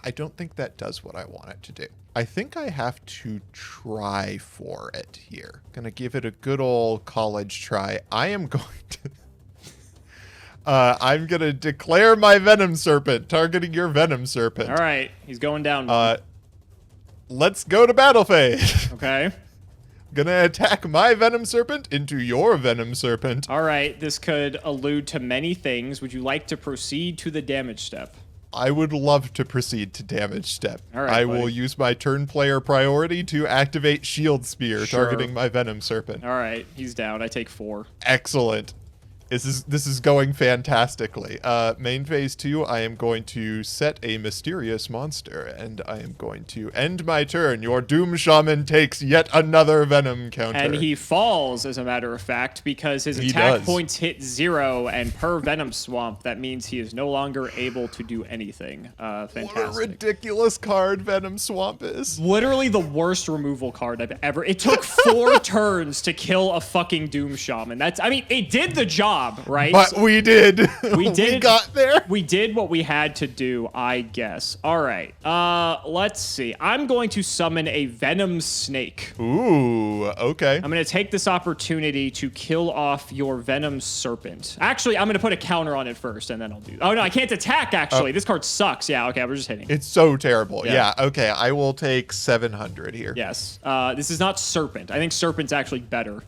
I don't think that does what I want it to do. I think I have to try for it here. Gonna give it a good old college try. I am going to... I'm gonna declare my Venom Serpent, targeting your Venom Serpent. All right. He's going down. one. Let's go to battle phase. Okay. Gonna attack my Venom Serpent into your Venom Serpent. All right. This could allude to many things. Would you like to proceed to the damage step? I would love to proceed to damage step. All right, I will buddy. use my turn player priority to activate Shield Spear, Sure. targeting my Venom Serpent. All right. He's down. I take 4. Excellent. This is going fantastically. Main phase 2, I am going to set a mysterious monster, and I am going to end my turn. Your Doom Shaman takes yet another Venom counter. And he falls, as a matter of fact, because his He attack does. points hit 0, and per Venom Swamp, that means he is no longer able to do anything. Fantastic. What a ridiculous card Venom Swamp is. Literally the worst removal card I've ever. It took 4 turns to kill a fucking Doom Shaman. I mean, it did the job, right? But we did. We did. We got there. We did what we had to do, I guess. All right. Let's see. I'm going to summon a Venom Snake. Ooh, okay. I'm going to take this opportunity to kill off your Venom Serpent. Actually, I'm going to put a counter on it first, and then I'll do... Oh, no, I can't attack, actually. This card sucks. Yeah, okay, we're just hitting. It's so terrible. Yeah. Yeah, okay. I will take 700 here. Yes. This is not Serpent. I think Serpent's actually better,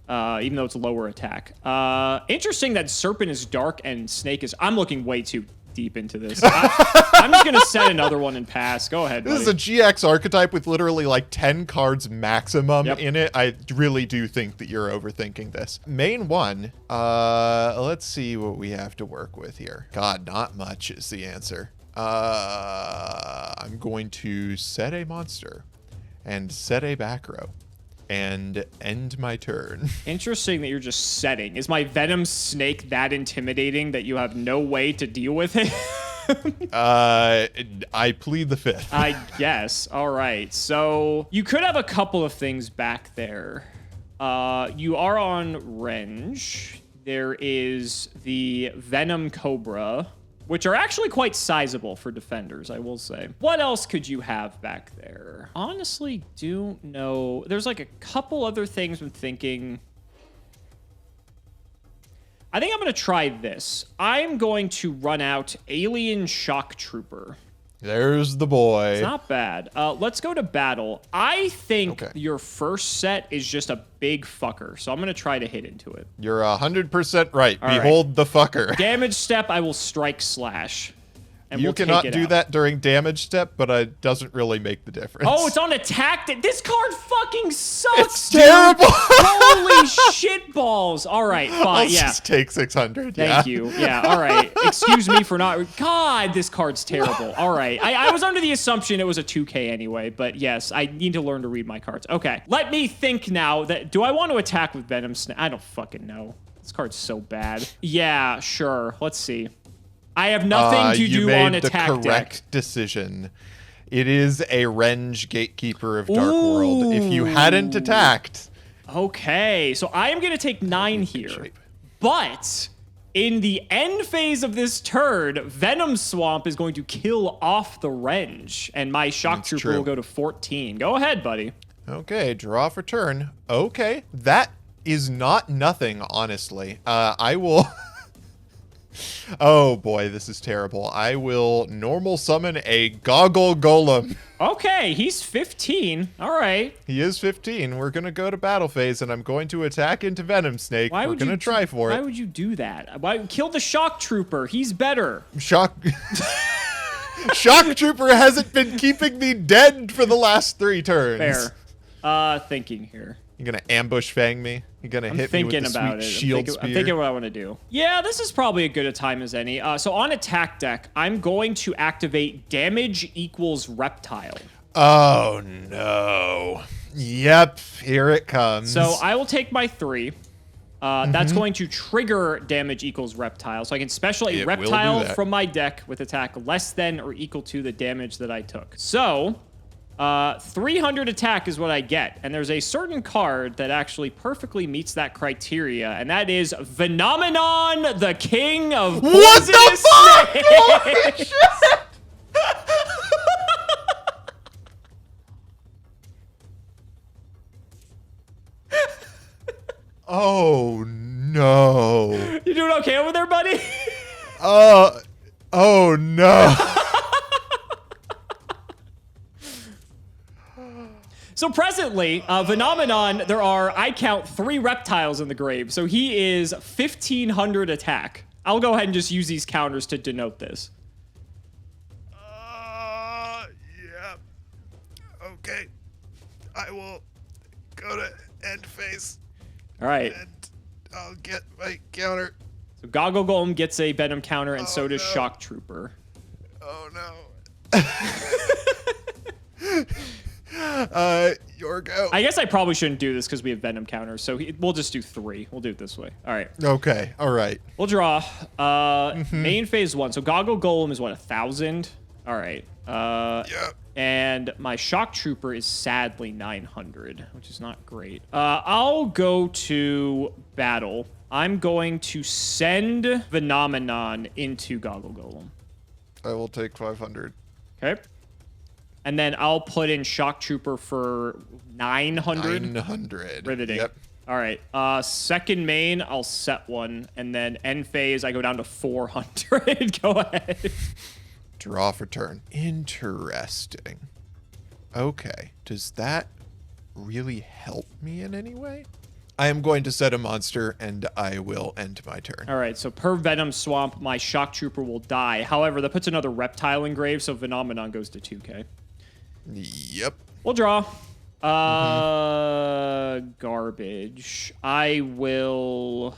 even though it's lower attack. Interesting that Serpent is dark and Snake is... I'm looking way too deep into this. I'm just going to set another one and pass. Go ahead, buddy. This is a GX archetype with literally like 10 cards maximum Yep. in it. I really do think that you're overthinking this. Main 1, let's see what we have to work with here. God, not much is the answer. I'm going to set a monster and set a back row and end my turn. Interesting that you're just setting. Is my Venom Snake that intimidating that you have no way to deal with it? I plead the fifth. I guess. All right. So you could have a couple of things back there. You are on Renge. There is the Venom Cobra, which are actually quite sizable for defenders, I will say. What else could you have back there? Honestly, don't know. There's like a couple other things I'm thinking. I think I'm going to try this. I'm going to run out Alien Shock Trooper. There's the boy. It's not bad. Let's go to battle. I think your first set is just a big fucker, so I'm going to try to hit into it. You're 100% right. All Behold the fucker. Damage step, I will strike slash. And You we'll cannot take it do out. that during damage step, but it doesn't really make the difference. Oh, it's on attack. This card fucking sucks, It's dude. terrible. Holy shit balls. All right, fine. I'll Yeah. just take 600. Thank you. Yeah, all right. Excuse me for not... God, this card's terrible. All right. I was under the assumption it was a 2K anyway, but yes, I need to learn to read my cards. Okay. Let me think now. Do I want to attack with Venom Snap? I don't fucking know. This card's so bad. Yeah, sure. Let's see. I have nothing to do on attack You made the correct deck. decision. It is a Renge Gatekeeper of Dark World. If you hadn't attacked... Okay, so I am going to take 9 here. shape. But in the end phase of this turn, Venom Swamp is going to kill off the Renge, and my Shock Trooper true. will go to 14. Go ahead, buddy. Okay, draw for turn. Okay, that is not nothing, honestly. I will... Oh boy, this is terrible. I will normal summon a Goggle Golem. Okay, he's 15. All right. He is 15. We're going to go to battle phase, and I'm going to attack into Venom Snake. We're going to try for Why it. would you do that? Why kill the Shock Trooper? He's better. Shock Trooper hasn't been keeping me dead for the last 3 turns. Fair. Thinking here. You're going to ambush Fang me? You're going to hit me with the sweet shield spear? I'm thinking what I want to do. Yeah, this is probably a good a time as any. So on attack deck, I'm going to activate damage equals reptile. Oh, no. Yep, here it comes. So I will take my 3. That's going to trigger damage equals reptile. So I can special a It will do reptile that. from my deck with attack less than or equal to the damage that I took. So 300 attack is what I get. And there's a certain card that actually perfectly meets that criteria. And that is Phenomenon, the King of What the Poisonous fuck? Snake. Holy shit! Oh, no. You doing okay over there, buddy? Oh, no. So presently, Phenomenon, there are, I count 3 reptiles in the grave. So he is 1,500 attack. I'll go ahead and just use these counters to denote this. Yeah. Okay. I will go to end phase All right. and I'll get my counter. So Goggle Golem gets a Venom counter, and so does no. Shock Trooper. Oh, no. Your go. I guess I probably shouldn't do this because we have Venom counters. So we'll just do 3. We'll do it this way. All right. Okay. All right. We'll draw. Main phase 1. So Goggle Golem is what, 1,000? All right. Yep. And my Shock Trooper is sadly 900, which is not great. I'll go to battle. I'm going to send Phenomenon into Goggle Golem. I will take 500. Okay. And then I'll put in Shock Trooper for 900. 900. Riveting. Yep. All right. Second main, I'll set 1. And then end phase, I go down to 400. Go ahead. Draw for turn. Interesting. Okay. Does that really help me in any way? I am going to set a monster, and I will end my turn. All right, so per Venom Swamp, my Shock Trooper will die. However, that puts another reptile in grave, so Phenomenon goes to 2K. Yep. We'll draw. Garbage. I will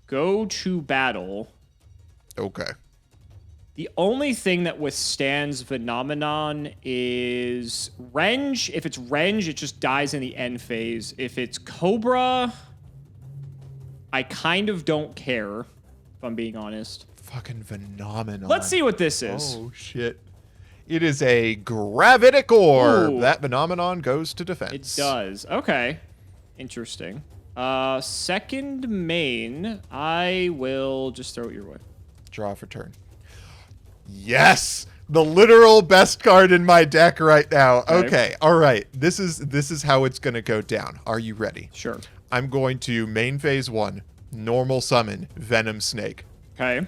go to battle. Okay. The only thing that withstands Phenomenon is Renge. If it's Renge, it just dies in the end phase. If it's Cobra, I kind of don't care, if I'm being honest. fucking phenomenon. Let's see what this is. Oh, shit. It is a Gravitic Orb. Ooh. That phenomenon goes to defense. It does. Okay. Interesting. Second main, I will just throw it your way. Draw for turn. Yes! The literal best card in my deck right now. Okay, all right. This is how it's going to go down. Are you ready? Sure. I'm going to main phase 1, normal summon Venom Snake. Okay.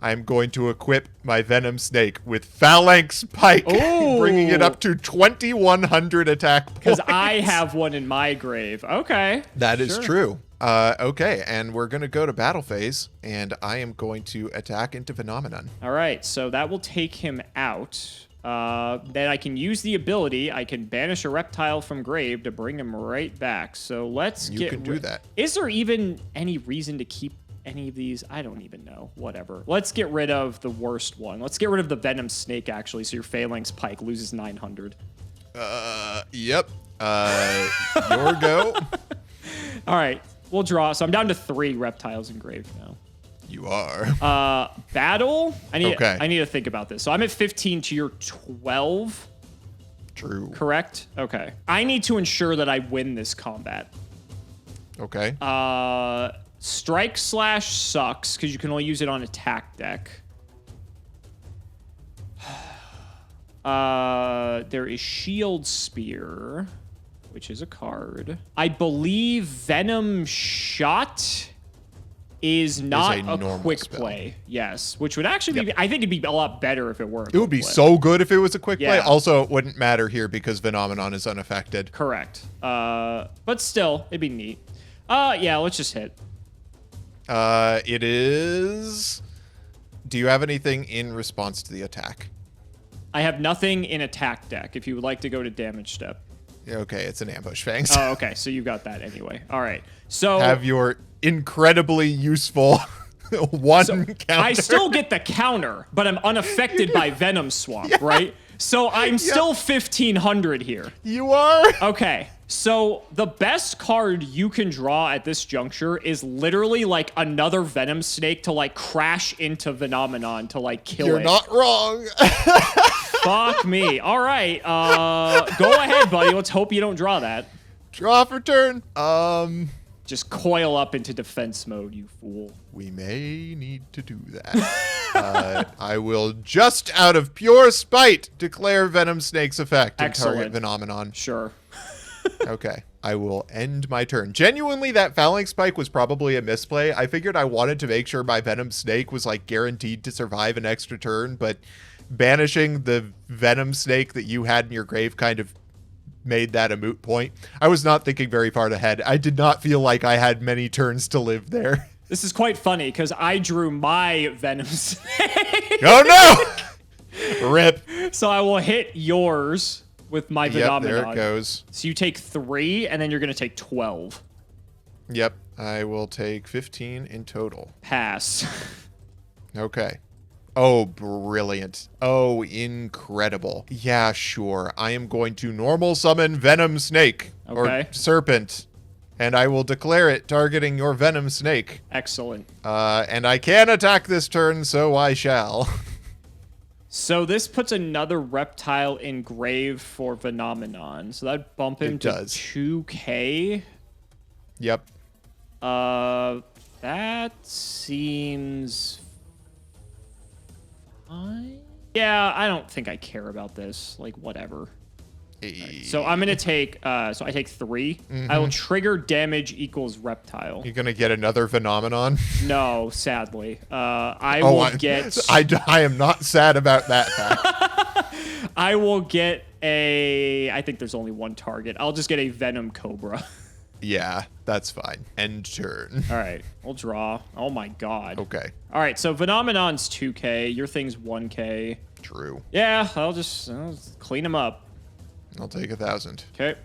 I'm going to equip my Venom Snake with Phalanx Pike, Ooh. bringing it up to 2,100 attack points. Because I have one in my grave. Okay. That is Sure. true. Okay, and we're going to go to battle phase, and I am going to attack into Phenomenon. All right, so that will take him out. Then I can use the ability. I can banish a reptile from grave to bring him right back. So let's You get... can do that. Is there even any reason to keep any of these? I don't even know. Whatever. Let's get rid of the worst one. Let's get rid of the Venom Snake, actually, so your Phalanx Pike loses 900. Yep. Your go. All right, we'll draw. So I'm down to 3 reptiles in grave now. You are. Battle? I need Okay. to think about this. So I'm at 15 to your 12, True. correct? Okay. I need to ensure that I win this combat. Okay. Strike Slash sucks because you can only use it on attack deck. There is Shield Spear, which is a card. I believe Venom Shot is not a a normal quick spell. play. Yes, which would actually be, I think it'd be a lot better if it were. It would be so good if it was a quick play. Yeah. Also, it wouldn't matter here because Phenomenon is unaffected. Correct. But still, it'd be neat. Yeah, let's just hit. It is... Do you have anything in response to the attack? I have nothing in attack deck if you would like to go to damage step. Okay, it's an Ambush Fangs. Oh, okay. So you got that anyway. All right. So Have your incredibly useful counter. I still get the counter, but I'm unaffected by Venom Swamp, right? So I'm still 1,500 here. You are? Okay. So the best card you can draw at this juncture is literally like another Venom Snake to like crash into Phenomenon to like kill You're it. not wrong. Fuck me. All right. Go ahead, buddy. Let's hope you don't draw that. Draw for turn. Just coil up into defense mode, you fool. We may need to do that. I will, just out of pure spite, declare Venom Snake's effect and target Excellent. Phenomenon. Sure. Okay. I will end my turn. Genuinely, that Phalanx Pike was probably a misplay. I figured I wanted to make sure my Venom Snake was like guaranteed to survive an extra turn, but banishing the Venom Snake that you had in your grave kind of made that a moot point. I was not thinking very far ahead. I did not feel like I had many turns to live there. This is quite funny because I drew my Venom Snake. Oh no! Rip. So I will hit yours with my Yep, Phenomenon. there it goes. So you take 3, and then you're going to take 12. Yep, I will take 15 in total. Pass. Okay. Oh, brilliant. Oh, incredible. Yeah, sure. I am going to normal summon Venom Snake. Okay. Or Serpent. And I will declare it targeting your Venom Snake. Excellent. And I can attack this turn, so I shall. So this puts another reptile in grave for Phenomenon. So that'd bump him It to does. 2k. Yep. That seems fine. Yeah, I don't think I care about this. Like, whatever. So I'm gonna take. So I take 3. I will trigger damage equals reptile. You're going to get another Phenomenon? No, sadly. I will get. I am not sad about that fact. I will get a. I think there's only one target. I'll just get a Venom Cobra. Yeah, that's fine. End turn. All right, we'll draw. Oh my god. Okay, All right, so Phenomenon's 2k. Your thing's 1k. true. Yeah, I'll just clean them up. I'll take 1,000. Okay.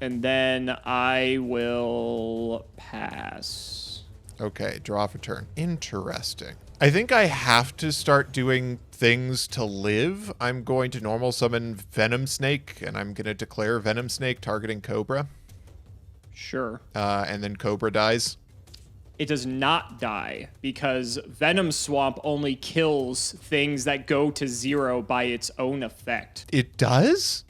And then I will pass. Okay, draw for turn. Interesting. I think I have to start doing things to live. I'm going to normal summon Venom Snake, and I'm going to declare Venom Snake targeting Cobra. Sure. And then Cobra dies. it does not die because Venom Swamp only kills things that go to 0 by its own effect. It does?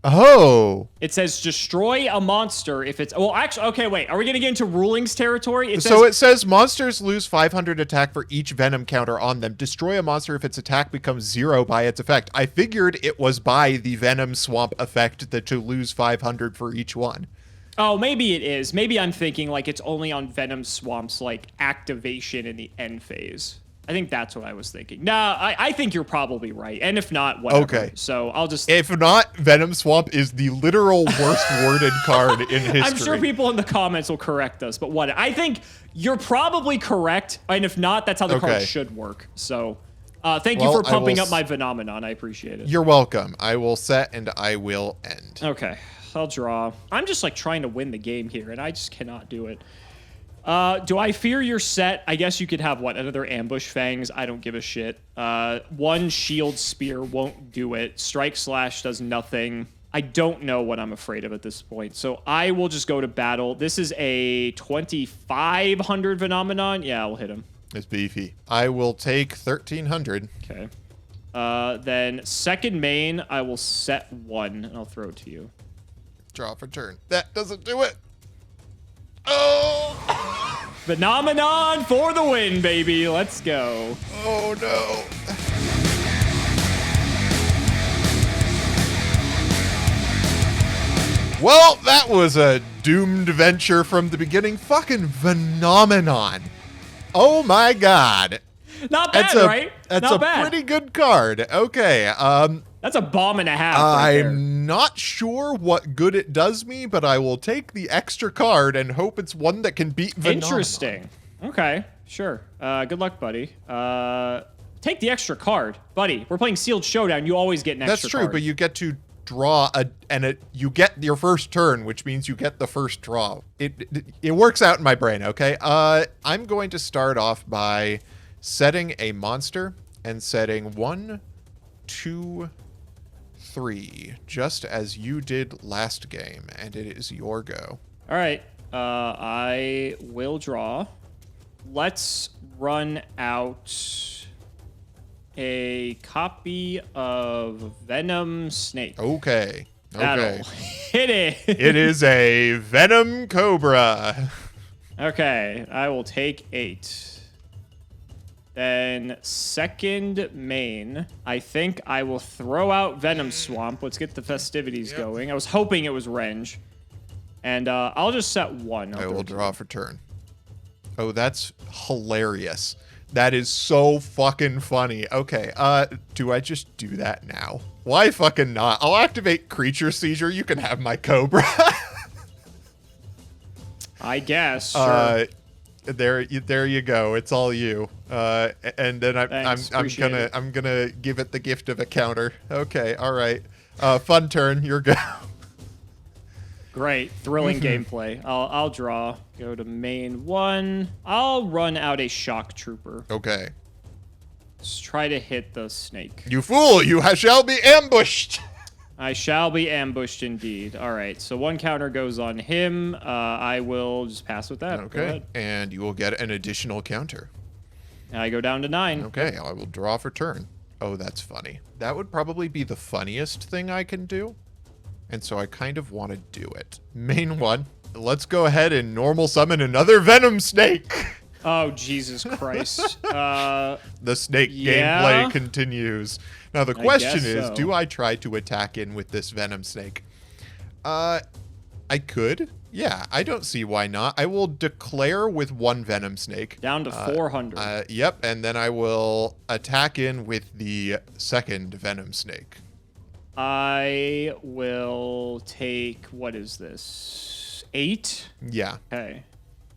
Oh. It says destroy a monster if it's... Well, actually, okay, wait. Are we going to get into rulings territory? It says monsters lose 500 attack for each Venom counter on them. Destroy a monster if its attack becomes 0 by its effect. I figured it was by the Venom Swamp effect that to lose 500 for each one. Oh, maybe it is. Maybe I'm thinking like it's only on Venom Swamp's like activation in the end phase. I think that's what I was thinking. Nah, I think you're probably right. And if not, whatever. Okay. So I'll just... If not, Venom Swamp is the literal worst worded card in history. I'm sure people in the comments will correct us, but what? I think you're probably correct. And if not, that's how the card should work. So thank you for pumping up my phenomenon. I appreciate it. You're welcome. I will set and I will end. Okay. I'll draw. I'm just like trying to win the game here, and I just cannot do it. Do I fear your set? I guess you could have, what, another Ambush Fangs? I don't give a shit. One Shield Spear won't do it. Strike Slash does nothing. I don't know what I'm afraid of at this point, so I will just go to battle. This is a 2,500 Phenomenon. Yeah, I'll hit him. It's beefy. I will take 1,300. Okay. Then second main, I will set 1, and I'll throw it to you. Draw for turn. That doesn't do it. Oh! Phenomenon for the win, baby. Let's go. Oh, no. Well, that was a doomed venture from the beginning. Fucking phenomenon. Oh, my God. Not bad, right? That's Not a bad. pretty good card. Okay. That's a bomb and a half. Right I'm not sure what good it does me, but I will take the extra card and hope it's one that can beat Phenomenon. Interesting. Okay, sure. Good luck, buddy. Take the extra card. Buddy, we're playing Sealed Showdown. You always get an extra card. That's true, card. but you get to draw you get your first turn, which means you get the first draw. It works out in my brain, okay? I'm going to start off by setting a monster and setting 1, 2, 3, just as you did last game, and it is your go. All right, I will draw. Let's run out a copy of Venom Snake. Okay. That'll hit it. It is a Venom Cobra. Okay, I will take 8. Then second main, I think I will throw out Venom Swamp. Let's get the festivities going. I was hoping it was Renge. And I'll just set 1. I will draw for turn. Oh, that's hilarious. That is so fucking funny. Okay, do I just do that now? Why fucking not? I'll activate Creature Seizure. You can have my Cobra. I guess. Sure. There you go. It's all you. And then I'm gonna give it the gift of a counter. Okay, all right. Fun turn. Your go. Great, thrilling gameplay. I'll draw. Go to main 1. I'll run out a Shock Trooper. Okay. Let's try to hit the snake. You fool! You shall be ambushed. I shall be ambushed indeed. All right, so 1 counter goes on him. I will just pass with that. Okay, and you will get an additional counter. I go down to 9. Okay, I will draw for turn. Oh, that's funny. That would probably be the funniest thing I can do. And so I kind of want to do it. Main 1. Let's go ahead and normal summon another Venom Snake. Oh, Jesus Christ. The snake gameplay continues. Now, the question is, do I try to attack in with this Venom Snake? I could. Yeah, I don't see why not. I will declare with 1 Venom Snake. Down to 400. Yep, and then I will attack in with the second Venom Snake. I will take, what is this? 8? Yeah. Okay.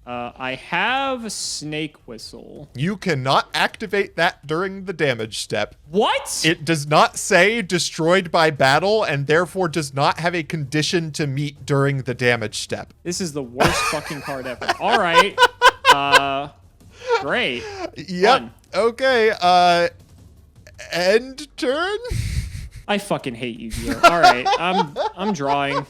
I have Snake Whistle. You cannot activate that during the damage step. What? It does not say destroyed by battle and therefore does not have a condition to meet during the damage step. This is the worst fucking card ever. All right. Great. Yep. Fun. Okay. End turn? I fucking hate you, Gio. All right. I'm drawing.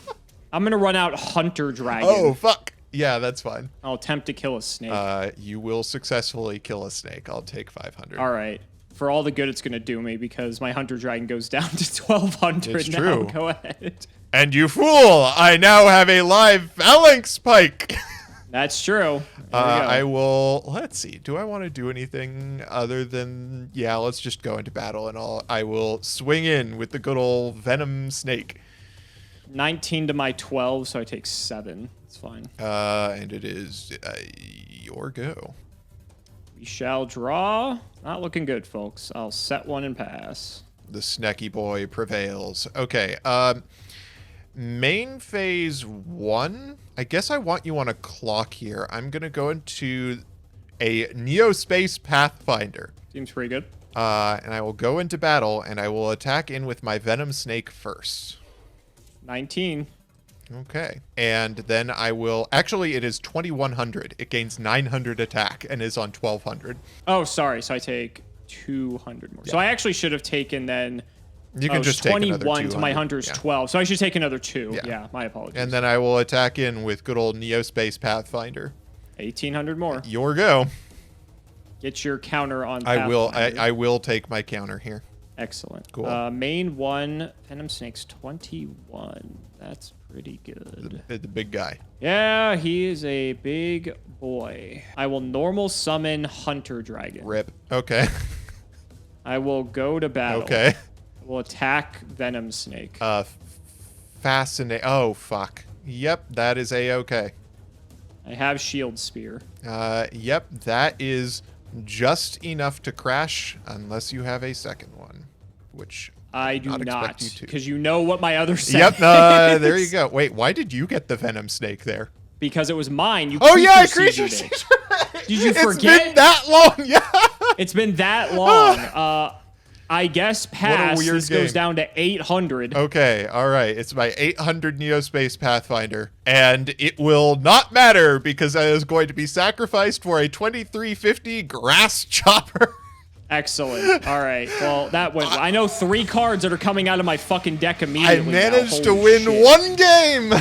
I'm going to run out Hunter Dragon. Oh, fuck. Yeah, that's fine. I'll attempt to kill a snake. You will successfully kill a snake. I'll take 500. All right. For all the good it's going to do me, because my Hunter Dragon goes down to 1,200 It's now. true. Go ahead. And you fool! I now have a live Phalanx Pike! That's true. I will... Let's see. Do I want to do anything other than... Yeah, let's just go into battle and I will swing in with the good old Venom Snake. 19 to my 12, so I take 7. It's fine. And it is your go. We shall draw. Not looking good, folks. I'll set one and pass. The Snecky Boy prevails. Okay, main phase 1. I guess I want you on a clock here. I'm going to go into a Neospace Pathfinder. Seems pretty good. And I will go into battle, and I will attack in with my Venom Snake first. 19. Okay. And then I will... Actually, it is 2,100. It gains 900 attack and is on 1,200. Oh, sorry. So I take 200 more. Yeah. So I actually should have taken then... You can just take another 21 to my Hunter's 12. So I should take another 2. Yeah, my apologies. And then I will attack in with good old Neospace Pathfinder. 1,800 more. Your go. Get your counter on Pathfinder. I will take my counter here. Excellent. Cool. Main 1, Venom Snake's 21. That's pretty good. The big guy. Yeah, he is a big boy. I will normal summon Hunter Dragon. Rip. Okay. I will go to battle. Okay. We'll attack Venom Snake. Fascinate. Oh, fuck. Yep, that is A-okay. I have Shield Spear. Yep, that is just enough to crash unless you have a second one, which I do not because you know what my other set Yep, is. there you go. Wait, why did you get the Venom Snake there? Because it was mine. You oh, yeah, creature it. Did you forget? It's been that long, yeah. It's been that long. I guess pass. This goes down to 800. Okay, all right. It's my 800 Neospace Pathfinder, and it will not matter because I was going to be sacrificed for a 2350 Grass Chopper. Excellent. All right. Well, that went. I know 3 cards that are coming out of my fucking deck immediately. I managed to win 1 game.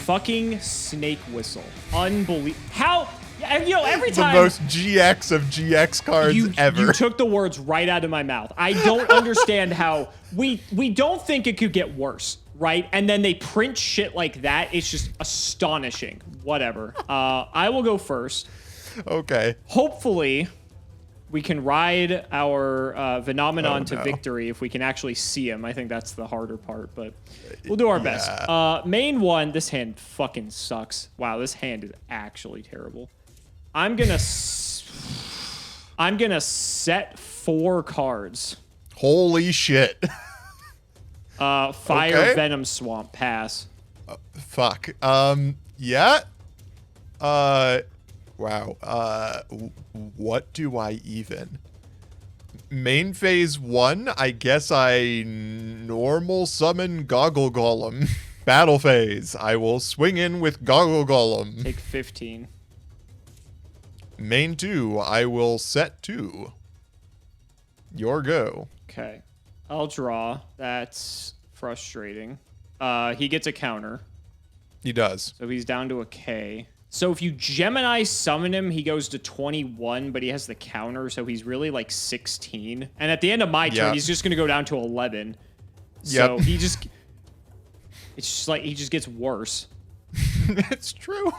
Fucking Snake Whistle. Unbelievable. How? You know, every time. The most GX of GX cards ever. You took the words right out of my mouth. I don't understand how we don't think it could get worse, right? And then they print shit like that. It's just astonishing. Whatever. I will go first. Okay. Hopefully, we can ride our Phenomenon to victory if we can actually see him. I think that's the harder part, but we'll do our best. Main 1, this hand fucking sucks. Wow, this hand is actually terrible. I'm gonna set 4 cards. Holy shit. Fire Venom Swamp, pass. Fuck. Yeah. Wow. What do I even? Main phase 1, I guess I normal summon Goggle Golem. Battle phase, I will swing in with Goggle Golem. Take 15. Main 2, I will set 2. Your go. Okay. I'll draw. That's frustrating. He gets a counter. He does. So he's down to a K. So if you Gemini summon him, he goes to 21, but he has the counter, so he's really like 16. And at the end of my turn, he's just going to go down to 11. So he just... It's just like, he just gets worse. It's true.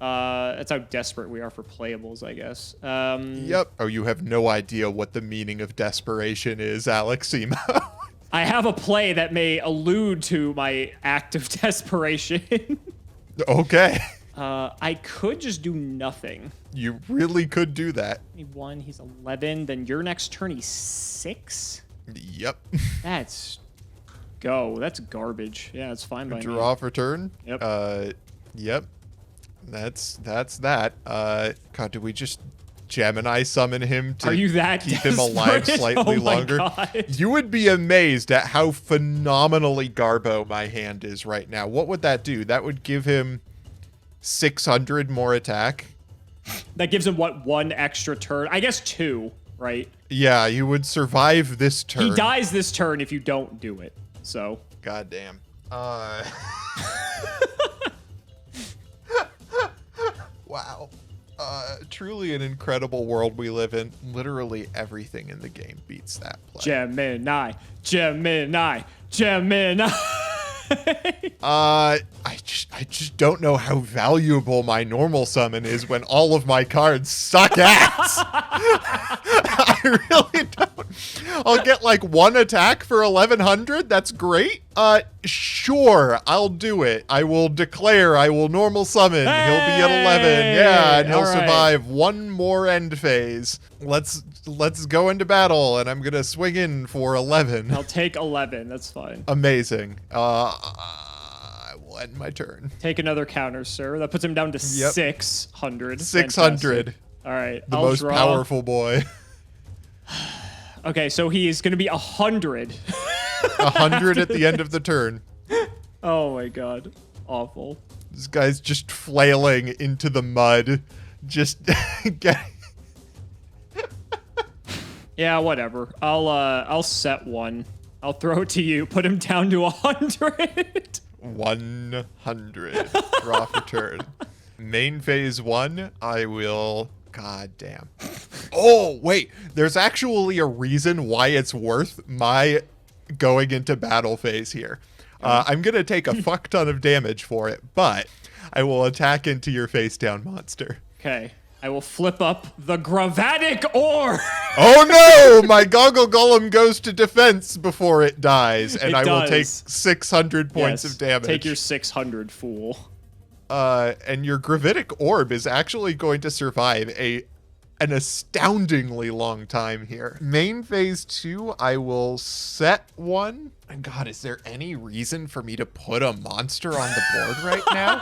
That's how desperate we are for playables, I guess. Yep. Oh, you have no idea what the meaning of desperation is, Aleximo. I have a play that may allude to my act of desperation. Okay. I could just do nothing. You really could do that. 1, he's 11. Then your next turn, he's 6? Yep. That's... Go. That's garbage. Yeah, it's fine by me. Draw for turn? Yep. Yep. That's that. God, do we just Gemini summon him to keep him alive slightly longer? God. You would be amazed at how phenomenally garbo my hand is right now. What would that do? That would give him 600 more attack. That gives him, what, 1 extra turn? I guess 2, right? Yeah, you would survive this turn. He dies this turn if you don't do it. So. Goddamn. Wow. Truly an incredible world we live in. Literally everything in the game beats that play. Gemini. I just don't know how valuable my normal summon is when all of my cards suck ass. I really don't. I'll get like 1 attack for 1100. That's great. Sure, I'll do it. I will declare I will normal summon. Hey! He'll be at 11. Yeah, and he'll All right. survive 1 more end phase. Let's go into battle, and I'm gonna swing in for 11. I'll take 11. That's fine. Amazing. I will end my turn. Take another counter, sir. That puts him down to Yep. 600. 600. Fantastic. All right. The I'll most draw. powerful boy. Okay, so he is going to be 100. 100 at the end of the turn. Oh my god. Awful. This guy's just flailing into the mud. Just getting... Yeah, whatever. I'll set 1. I'll throw it to you. Put him down to 100. 100. Draw for turn. Main phase 1, I will... God damn. Oh, wait. There's actually a reason why it's worth my going into battle phase here. I'm going to take a fuck ton of damage for it, but I will attack into your face down monster. Okay. I will flip up the Gravitic Orb. Oh no! My Goggle Golem goes to defense before it dies, and I will take 600 points of damage. Take your 600, fool. And your Gravitic Orb is actually going to survive an astoundingly long time here. Main phase 2, I will set 1. And God, is there any reason for me to put a monster on the board right now?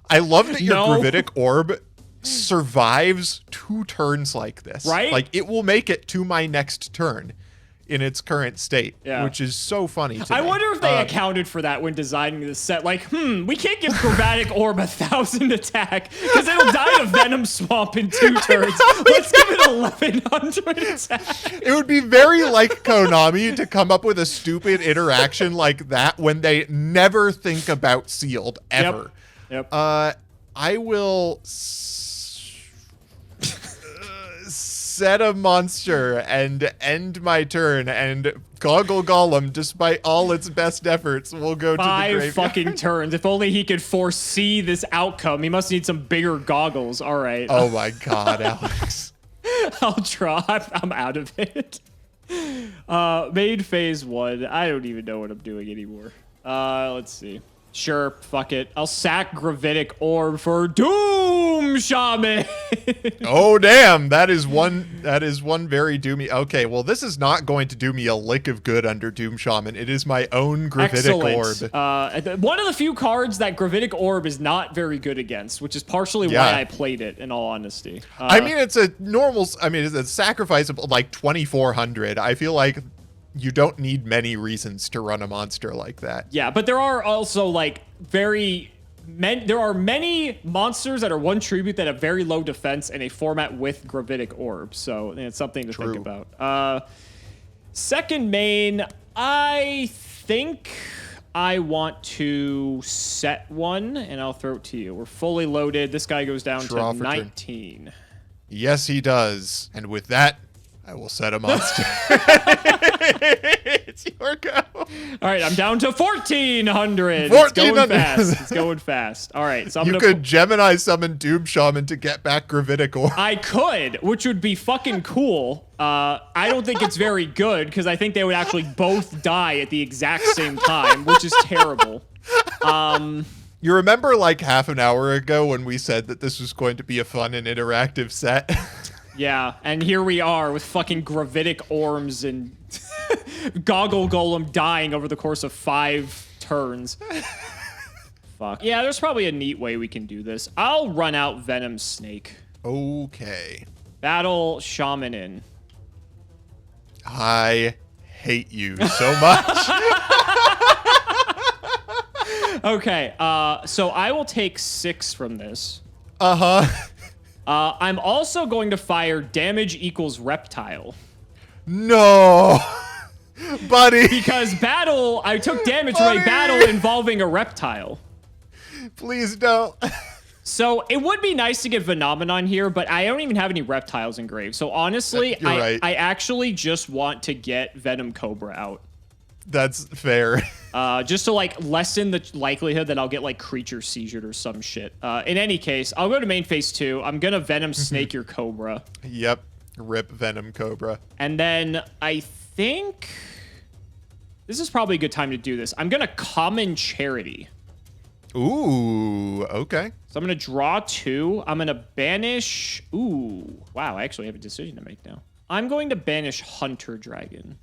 I love that your Gravitic Orb survives 2 turns like this. Right? Like, it will make it to my next turn in its current state, which is so funny to me. I wonder if they accounted for that when designing this set. Like, we can't give Gravitic Orb 1,000 attack because it'll die to Venom Swamp in 2 turns. Let's give it 1,100 attack. It would be very like Konami to come up with a stupid interaction like that when they never think about sealed, ever. Yep. I will set a monster and end my turn, and Goggle Golem, despite all its best efforts, will go to the 5 graveyard. fucking turns. If only he could foresee this outcome. He must need some bigger goggles. All right. Oh my god, Alex. I'll try. I'm out of it. Main phase 1. I don't even know what I'm doing anymore. Let's see. Sure, fuck it. I'll sack Gravitic Orb for Doom Shaman. Oh damn, that is one very doomy. Okay, well this is not going to do me a lick of good under Doom Shaman. It is my own Gravitic Orb. One of the few cards that Gravitic Orb is not very good against, which is partially why I played it, in all honesty. I mean, it's a normal, it's a sacrifice of like 2,400. I feel like you don't need many reasons to run a monster like that. Yeah, but there are also like there are many monsters that are 1 tribute that have very low defense in a format with Gravitic Orb, so it's something to think about. Second main, I think I want to set 1, and I'll throw it to you. We're fully loaded. This guy goes down to 19. Turn. Yes, he does. And with that, I will set a monster. It's your go. All right, I'm down to 1,400. It's going fast. It's going fast. All right, so I'm You could Gemini summon Doom Shaman to get back Gravitic Orb. I could, which would be fucking cool. I don't think it's very good because I think they would actually both die at the exact same time, which is terrible. You remember like half an hour ago when we said that this was going to be a fun and interactive set? Yeah, and here we are with fucking Gravitic Orbs and Goggle Golem dying over the course of 5 turns. Fuck. Yeah, there's probably a neat way we can do this. I'll run out Venom Snake. Okay. Battle Shaman in. I hate you so much. Okay, so I will take 6 from this. Uh-huh. I'm also going to fire damage equals reptile. No, buddy. Because I took damage from a battle involving a reptile. Please don't. So it would be nice to get Phenomenon here, but I don't even have any reptiles engraved. So honestly, I actually just want to get Venom Cobra out. That's fair. Just to like lessen the likelihood that I'll get like creature seizure or some shit. In any case, I'll go to main phase 2. I'm gonna Venom Snake your Cobra. Yep. Rip Venom Cobra. And then I think this is probably a good time to do this. I'm gonna Common Charity. Ooh, okay. So I'm going to draw 2. I'm going to banish... Ooh, wow, I actually have a decision to make now. I'm going to banish Hunter Dragon.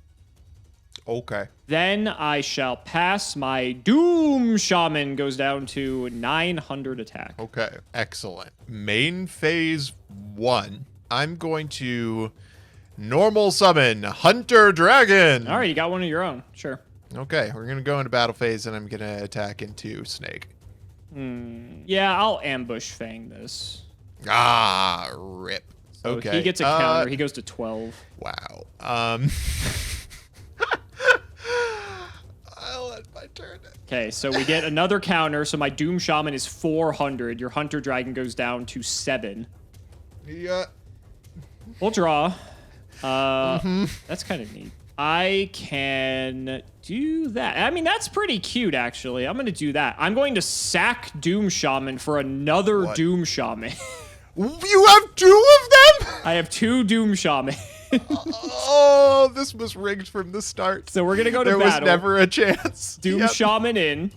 Okay. Then I shall pass. My Doom Shaman goes down to 900 attack. Okay, excellent. Main phase 1. I'm going to normal summon Hunter Dragon. All right, you got one of your own. Sure. Okay, we're going to go into battle phase, and I'm going to attack into Snake. Yeah, I'll ambush Fang this. Ah, rip. So okay. he gets a counter. He goes to 12. Wow. I'll end my turn. Okay, so we get another counter. So my Doom Shaman is 400. Your Hunter Dragon goes down to 7. Yeah. We'll draw. That's kind of neat. I can do that. I mean, that's pretty cute, actually. I'm going to do that. I'm going to sack Doom Shaman for another Doom Shaman. You have 2 of them? I have 2 Doom Shaman. Oh, this was rigged from the start. So we're going to go to battle. battle. There was never a chance. Doom Shaman in.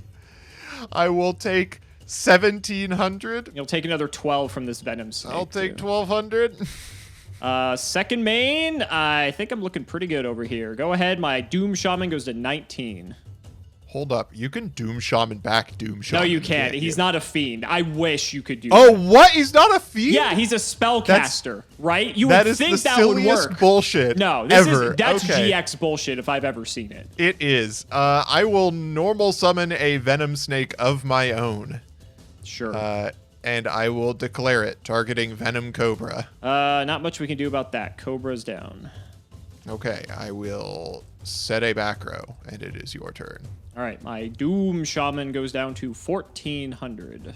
I will take 1,700. You'll take another 12 from this Venom Snake. I'll take 1,200. Second main, I think I'm looking pretty good over here. Go ahead, my Doom Shaman goes to 19. Hold up, you can Doom Shaman back Doom Shaman. No, you can't. He's not a fiend. I wish you could do Oh, that. what? He's not a fiend? Yeah, he's a spellcaster, right? You would think that would work. That is the silliest bullshit No, that's GX bullshit if I've ever seen it. It is. I will normal summon a Venom Snake of my own. Sure. And I will declare it, targeting Venom Cobra. Not much we can do about that. Cobra's down. Okay, I will set a back row, and it is your turn. All right, my Doom Shaman goes down to 1,400.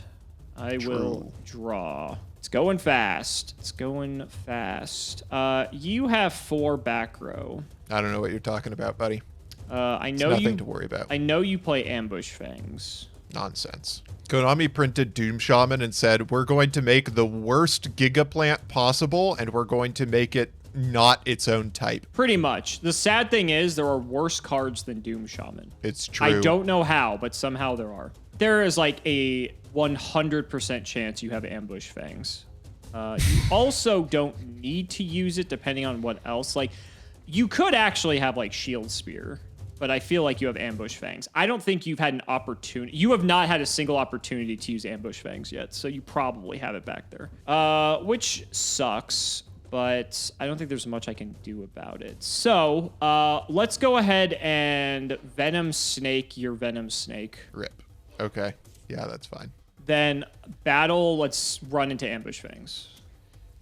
I will draw. It's going fast. It's going fast. You have 4 back row. I don't know what you're talking about, buddy. I know it's nothing to worry about. I know you play Ambush Fangs. Nonsense. Konami printed Doom Shaman and said, we're going to make the worst Gigaplant possible, and we're going to make it not its own type. Pretty much. The sad thing is there are worse cards than Doom Shaman. It's true. I don't know how, but somehow there are. There is like a 100% chance you have Ambush Fangs. You also don't need to use it depending on what else. Like, you could actually have like Shield Spear, but I feel like you have Ambush Fangs. I don't think you've had an opportunity. You have not had a single opportunity to use Ambush Fangs yet, so you probably have it back there. Which sucks, but I don't think there's much I can do about it. So, let's go ahead and Venom Snake your Venom Snake. Rip. Okay. Yeah, that's fine. Then battle, let's run into Ambush Fangs.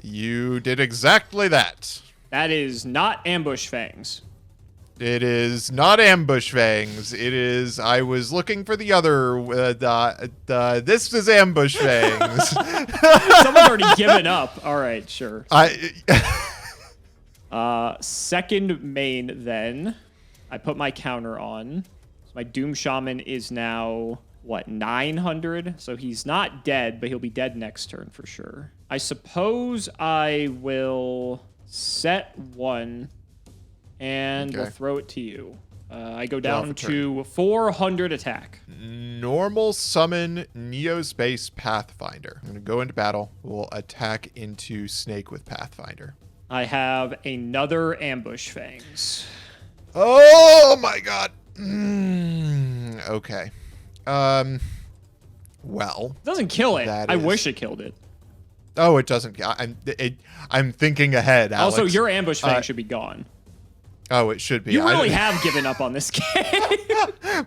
You did exactly that. That is not Ambush Fangs. It is not Ambush Fangs. It is, I was looking for the other, this is Ambush Fangs. Someone's already given up. All right, sure. Second main then. I put my counter on. So my Doom Shaman is now, what, 900? So he's not dead, but he'll be dead next turn for sure. I suppose I will set 1 and we'll throw it to you. I go down to 400 attack. Normal summon Neospace Pathfinder. I'm going to go into battle. We'll attack into Snake with Pathfinder. I have another Ambush Fangs. Oh my god. Okay. Well. It doesn't kill it. I wish it killed it. Oh, it doesn't. I'm thinking ahead, Alex. Also, your Ambush Fang should be gone. Oh, it should be. You really have given up on this game.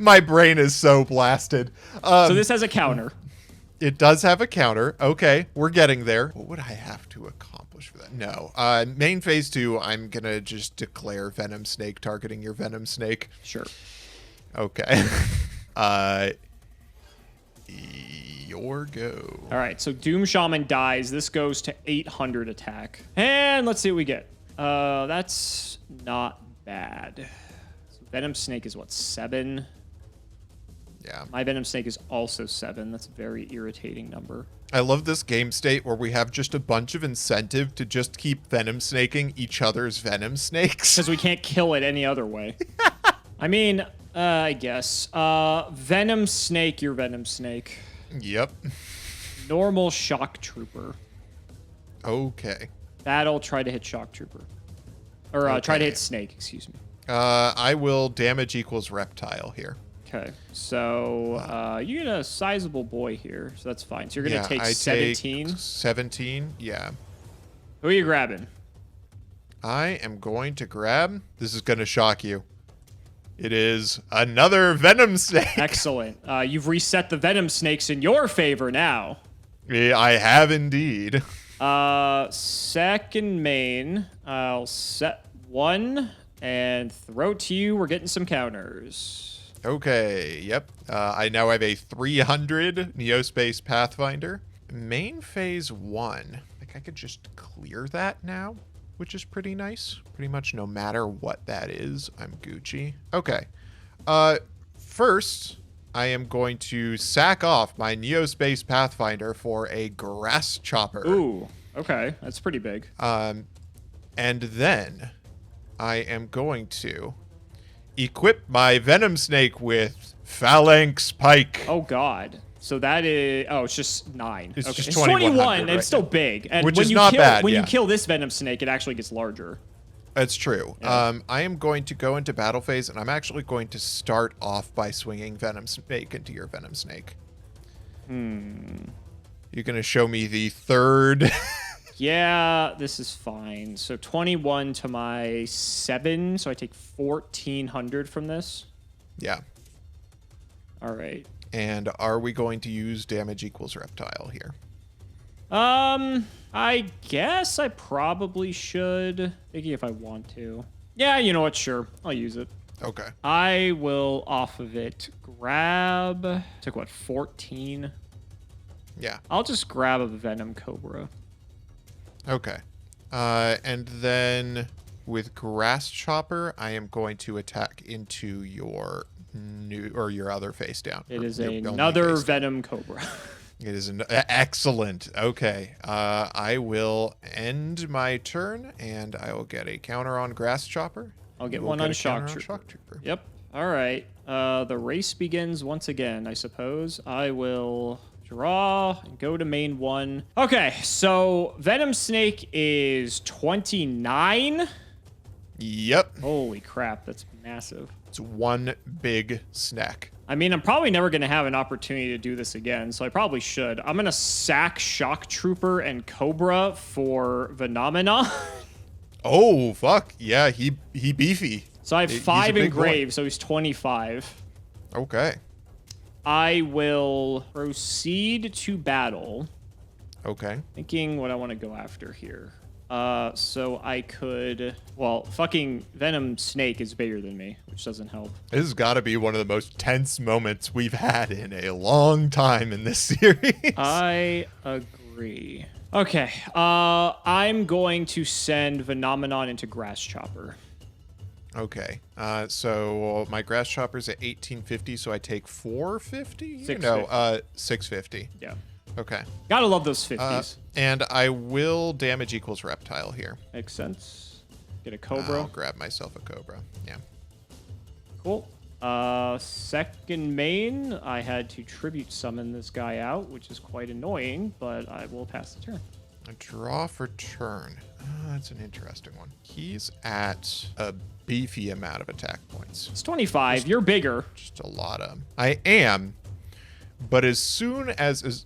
My brain is so blasted. So this has a counter. It does have a counter. Okay, we're getting there. What would I have to accomplish for that? No. Main phase 2, I'm going to just declare Venom Snake targeting your Venom Snake. Sure. Okay. Your go. All right, so Doom Shaman dies. This goes to 800 attack. And let's see what we get. That's not bad. So Venom Snake is what, 7? Yeah. My Venom Snake is also 7. That's a very irritating number. I love this game state where we have just a bunch of incentive to just keep Venom Snaking each other's Venom Snakes. Because we can't kill it any other way. I mean, I guess. Venom Snake, your Venom Snake. Yep. Normal Shock Trooper. Okay. Battle, try to hit Shock Trooper. Or try to hit Snake, excuse me. I will damage equals reptile here. Okay, so you get a sizable boy here, so that's fine. So you're going to take 17? 17, yeah. Who are you grabbing? I am going to grab... This is going to shock you. It is another Venom Snake. Excellent. You've reset the Venom Snakes in your favor now. Yeah, I have indeed. Second main, I'll set 1 and throw to you. We're getting some counters. Okay, yep. I now have a 300 Neospace Pathfinder. Main phase 1. I could just clear that now, which is pretty nice. Pretty much no matter what that is, I'm Gucci. Okay. First, I am going to sack off my Neospace Pathfinder for a Grass Chopper. Ooh, okay. That's pretty big. And then I am going to equip my Venom Snake with Phalanx Pike. Oh, God. So that is... Oh, it's just 9. It's okay. just It's 21, right and it's still now. big. And Which when is you not kill, bad, When yeah. you kill this Venom Snake, it actually gets larger. That's true. Yeah. I am going to go into battle phase, and I'm actually going to start off by swinging Venom Snake into your Venom Snake. You're going to show me the third... Yeah, this is fine. So 21 to my 7, so I take 1,400 from this. Yeah. All right. And are we going to use damage equals reptile here? I guess I probably should. Thinking if I want to. Yeah, you know what? Sure. I'll use it. Okay. I will off of it grab... Took what, 14? Yeah. I'll just grab a Venom Cobra. Okay. And then with Grass Chopper, I am going to attack into your your other face down. It is Your only another face down. Venom Cobra. It is excellent. Okay. I will end my turn, and I will get a counter on Grass Chopper. I'll get You will one on a Shock counter Trooper. Trooper. Yep. All right. The race begins once again, I suppose. I will draw and go to main 1. Okay, so Venom Snake is 29. Yep. Holy crap, that's massive. It's one big snack. I mean, I'm probably never going to have an opportunity to do this again, so I probably should. I'm going to sack Shock Trooper and Cobra for Venomina. Oh, fuck. Yeah, he beefy. So I have He's a 5 big engraved, so he's 25. Okay. I will proceed to battle. Okay. Thinking what I want to go after here. So I could... Well, fucking Venom Snake is bigger than me, which doesn't help. This has got to be one of the most tense moments we've had in a long time in this series. I agree. Okay, I'm going to send Phenomenon into Grass Chopper. Okay. So my Grass Chopper's at 1850, so I take 450? 650. 650. Yeah. Okay. Gotta love those 50s. And I will damage equals reptile here. Makes sense. Get a Cobra. I'll grab myself a Cobra. Yeah. Cool. Second main, I had to tribute summon this guy out, which is quite annoying, but I will pass the turn. A draw for turn. That's an interesting one. He's at a beefy amount of attack points. It's 25. You're bigger. Just a lot of. I am, but as soon as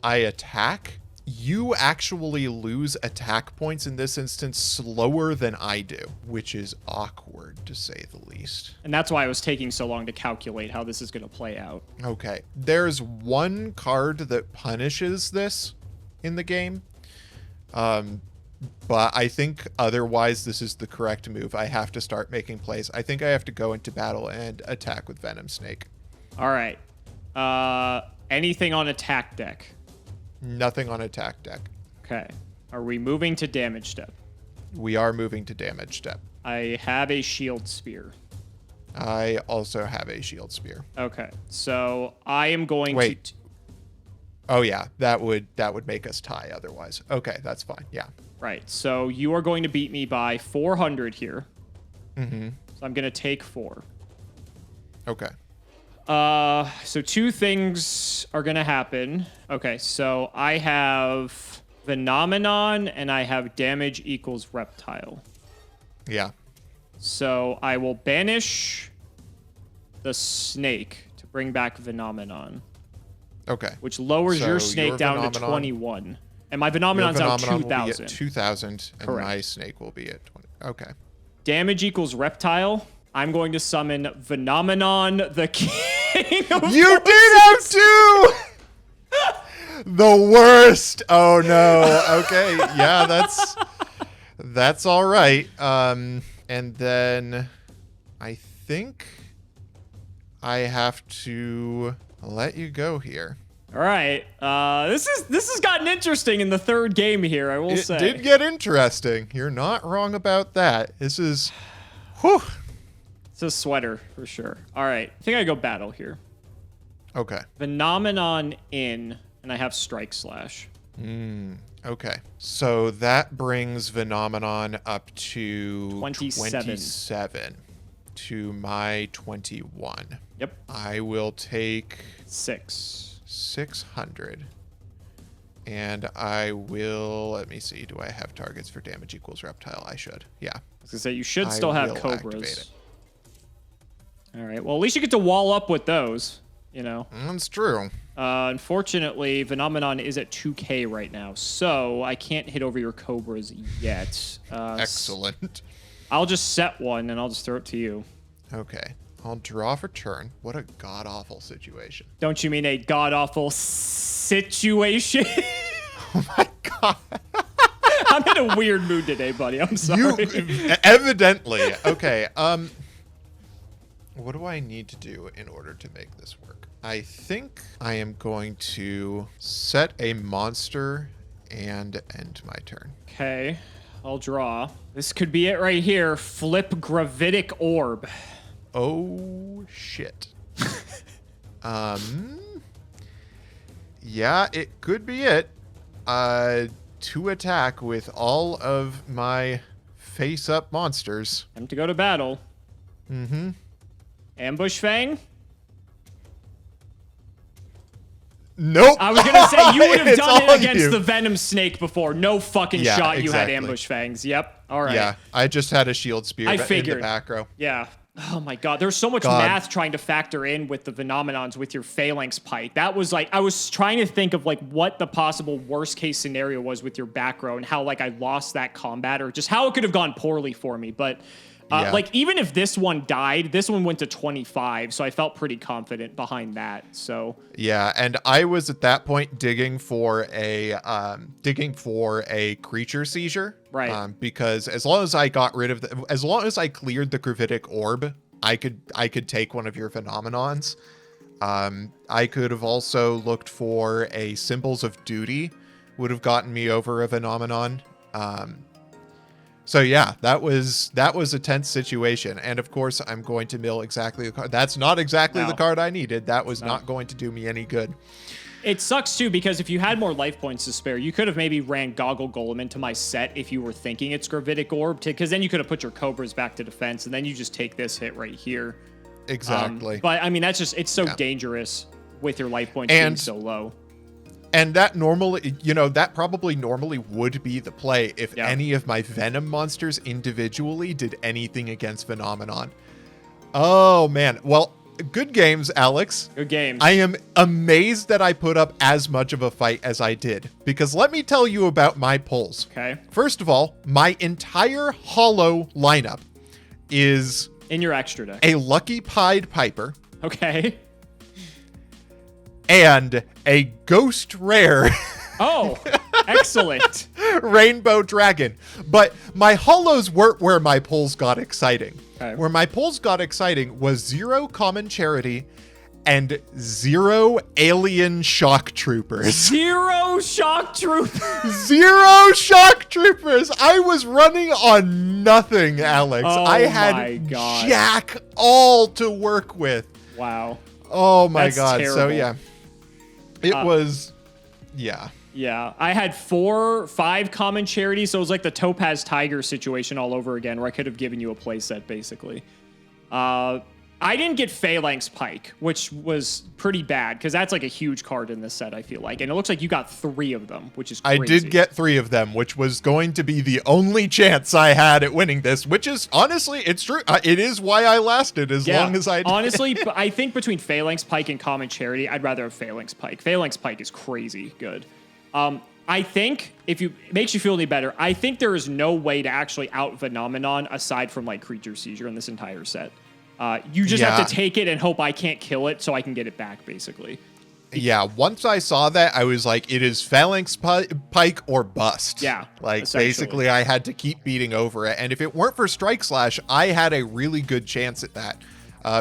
I attack, you actually lose attack points in this instance slower than I do, which is awkward to say the least. And that's why I was taking so long to calculate how this is going to play out. Okay. There's one card that punishes this in the game. But I think otherwise this is the correct move. I have to start making plays. I think I have to go into battle and attack with Venom Snake. All right. Anything on attack deck? Nothing on attack deck. Okay. Are we moving to damage step? We are moving to damage step. I have a shield spear. I also have a shield spear. Okay. So I am going Wait. to... Oh yeah, that would make us tie otherwise. Okay, that's fine. Yeah. Right. So you are going to beat me by 400 here. Mm-hmm. So I'm going to take 4. Okay. So 2 things are going to happen. Okay, so I have Phenomenon and I have damage equals reptile. Yeah. So I will banish the snake to bring back Phenomenon. Okay. Which lowers So your snake down to Phenomenon- 21. And my Phenomenon's now Phenomenon will be 2,000. at 2,000, and Correct. my snake will be at 20. Okay. Damage equals reptile. I'm going to summon Phenomenon, the king of You did have two! The worst. Oh no. Okay. Yeah, that's all right. And then I think I have to let you go here. All right. This has gotten interesting in the third game here, I will say. It did get interesting. You're not wrong about that. This is whew. It's a sweater for sure. All right. I think I go battle here. Okay. Phenomenon in, and I have Strike Slash. Okay. So that brings Phenomenon up to 27 to my 21. Yep. I will take 600. And I will, let me see, do I have targets for damage equals reptile? I should. Yeah. I was gonna say you should I still have will Cobras. activate it. All right. Well, at least you get to wall up with those. You know. That's true. Unfortunately, Phenomenon is at 2K right now, so I can't hit over your Cobras yet. Excellent. I'll just set one and I'll just throw it to you. Okay. I'll draw for turn. What a god-awful situation. Don't you mean a god-awful situation? Oh my god. I'm in a weird mood today, buddy. I'm sorry. Evidently. Okay. What do I need to do in order to make this work? I think I am going to set a monster and end my turn. Okay, I'll draw. This could be it right here. Flip Gravitic Orb. Oh, shit. Yeah, it could be it. To attack with all of my face-up monsters. Time to go to battle. Mm-hmm. Ambush Fang? Nope. I was gonna say, you would have It's done it on against you. the Venom Snake before. No fucking Yeah, shot you had exactly. Ambush Fangs. Yep. All right. Yeah, I just had a shield spear I in the figured. back row. Yeah. Oh my god, there's so much God. math trying to factor in with the Phenomenons with your Phalanx Pike. That was like, I was trying to think of like what the possible worst case scenario was with your back row and how like I lost that combat or just how it could have gone poorly for me. But Yeah. like even if this one died, this one went to 25, so I felt pretty confident behind that. So Yeah, and I was at that point digging for a creature seizure, Right. Because as long as I got rid of as long as I cleared the Gravitic Orb, I could take one of your Phenomenons. I could have also looked for a Symbols of Duty, would have gotten me over a Phenomenon. So yeah, that was a tense situation, and of course I'm going to mill exactly the card. That's not exactly No. the card I needed. That was not going to do me any good. it sucks too because if you had more life points to spare, you could have maybe ran Goggle Golem into my set if you were thinking it's Gravitic Orb, because then you could have put your Cobras back to defense, and then you just take this hit right here. Exactly. But I mean, that's just, it's so Yeah. dangerous with your life points being And- so low. And that normally, that probably normally would be the play if Yeah. any of my Venom monsters individually did anything against Phenomenon. Oh man. Well, good games, Alex. Good games. I am amazed that I put up as much of a fight as I did, because let me tell you about my pulls. Okay. First of all, my entire hollow lineup is in your extra deck. a Lucky Pied Piper. Okay. And a Ghost Rare. Oh, excellent. Rainbow Dragon. But my hollows weren't where my pulls got exciting. Okay. Where my pulls got exciting was 0 Common Charity and 0 Alien Shock Troopers. 0 Shock Troopers. 0 Shock Troopers. I was running on nothing, Alex. Oh I my had God. jack all to work with. Wow. Oh my That's God. terrible. So yeah. It was, yeah. Yeah, I had 5 common charities, so it was like the Topaz Tiger situation all over again, where I could have given you a playset, basically. I didn't get Phalanx Pike, which was pretty bad, because that's like a huge card in this set, I feel like. And it looks like you got 3 of them, which is crazy. I did get 3 of them, which was going to be the only chance I had at winning this, which is, honestly, it's true. It is why I lasted as long as I did. Honestly, I think between Phalanx Pike and Common Charity, I'd rather have Phalanx Pike. Phalanx Pike is crazy good. I think, if it makes you feel any better, I think there is no way to actually out Phenomenon aside from, like, Creature Seizure in this entire set. You just have to take it and hope I can't kill it so I can get it back, basically. Yeah, once I saw that, I was like, it is Phalanx Pike or bust. Yeah, like, basically, I had to keep beating over it. And if it weren't for Strike Slash, I had a really good chance at that.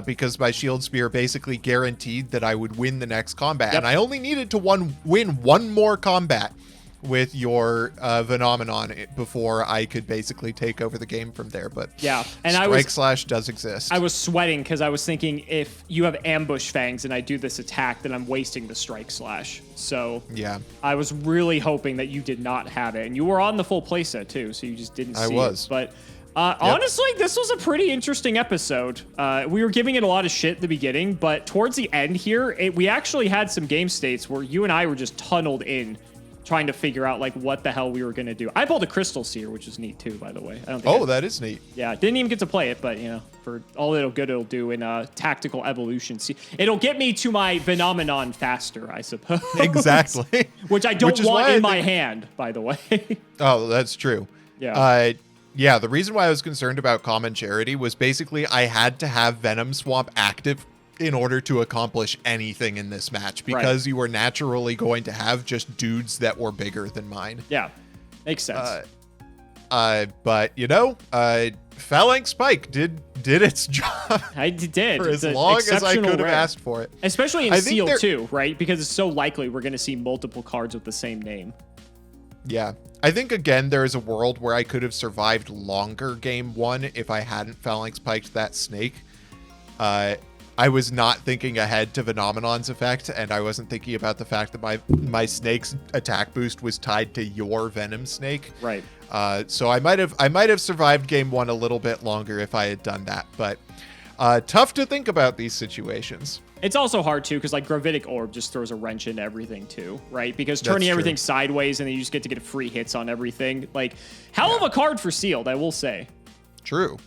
Because my Shield Spear basically guaranteed that I would win the next combat. Yep. And I only needed to win one more combat with your Phenomenon before I could basically take over the game from there. But yeah, and Strike Slash does exist. I was sweating because I was thinking, if you have Ambush Fangs and I do this attack, then I'm wasting the Strike Slash. So yeah, I was really hoping that you did not have it. And you were on the full playset too, so you just didn't see it. But honestly, this was a pretty interesting episode. We were giving it a lot of shit at the beginning, but towards the end here, we actually had some game states where you and I were just tunneled in, trying to figure out like what the hell we were gonna do. I pulled a Crystal Seer, which is neat too, by the way. I don't think that is neat. Yeah, didn't even get to play it, but you know, for all it'll do in Tactical Evolution. See, it'll get me to my Phenomenon faster, I suppose. Exactly. Which I don't want in my hand, by the way. Oh, that's true. Yeah. Yeah, the reason why I was concerned about Common Charity was basically I had to have Venom Swamp active in order to accomplish anything in this match, because you were naturally going to have just dudes that were bigger than mine. Yeah, makes sense. But you know, Phalanx Pike did its job. I did for as long as I could have asked for it. Especially in Seal too, right? Because it's so likely we're going to see multiple cards with the same name. Yeah. I think, again, there is a world where I could have survived longer game 1 if I hadn't Phalanx Piked that snake. I was not thinking ahead to Phenomenon's effect, and I wasn't thinking about the fact that my snake's attack boost was tied to your Venom snake. Right. So I might have survived game 1 a little bit longer if I had done that, but tough to think about these situations. It's also hard too, because like Gravitic Orb just throws a wrench into everything too, right? Because turning everything sideways and then you just get to get free hits on everything. Like, hell of a card for Sealed, I will say. True.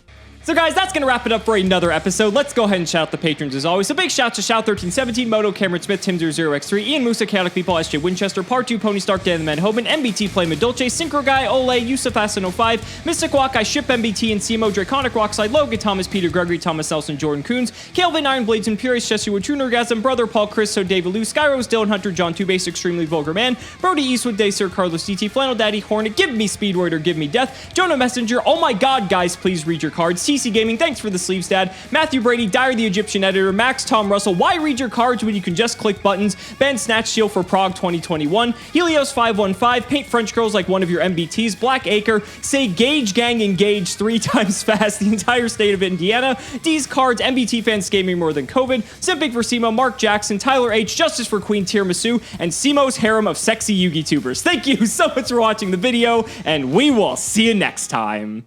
So guys, that's going to wrap it up for another episode. Let's go ahead and shout out the patrons as always. A big shout to Shout1317, Moto, Cameron Smith, Tim00x3, Ian Musa, Chaotic People, SJ Winchester, Part 2, Pony Stark, Dan the Man Hoban, MBT Play Medolce, Synchro Guy, Ole, Yusuf Asin 05, Mystic Walk, I Ship MBT and Simo, Draconic Rockslide, Logan Thomas, Peter Gregory, Thomas Elson, Jordan Coons, Calvin Ironblades, and Purist, Jesse True Nergasm, Brother Paul, Chris, So David Lou, Skyrose, Dylan Hunter, John 2 Base, Extremely Vulgar Man, Brody Eastwood, Day Sir, Carlos DT, Flannel Daddy, Hornet, Give Me Speedroid or Give Me Death, Jonah Messenger, oh my god, guys, please read your cards, TC Gaming, thanks for the sleeves, Dad, Matthew Brady, Diary the Egyptian Editor, Max Tom Russell, why read your cards when you can just click buttons, Ben Snatch Steel for Prague 2021, Helios 515, Paint French Girls like one of your MBTs, Black Acre, say Gage Gang Engage 3 times fast, the entire state of Indiana, D's Cards, MBT fans gaming more than COVID, Simping for Simo, Mark Jackson, Tyler H, Justice for Queen Tiramisu, and Simo's harem of sexy Yugi tubers. Thank you so much for watching the video, and we will see you next time.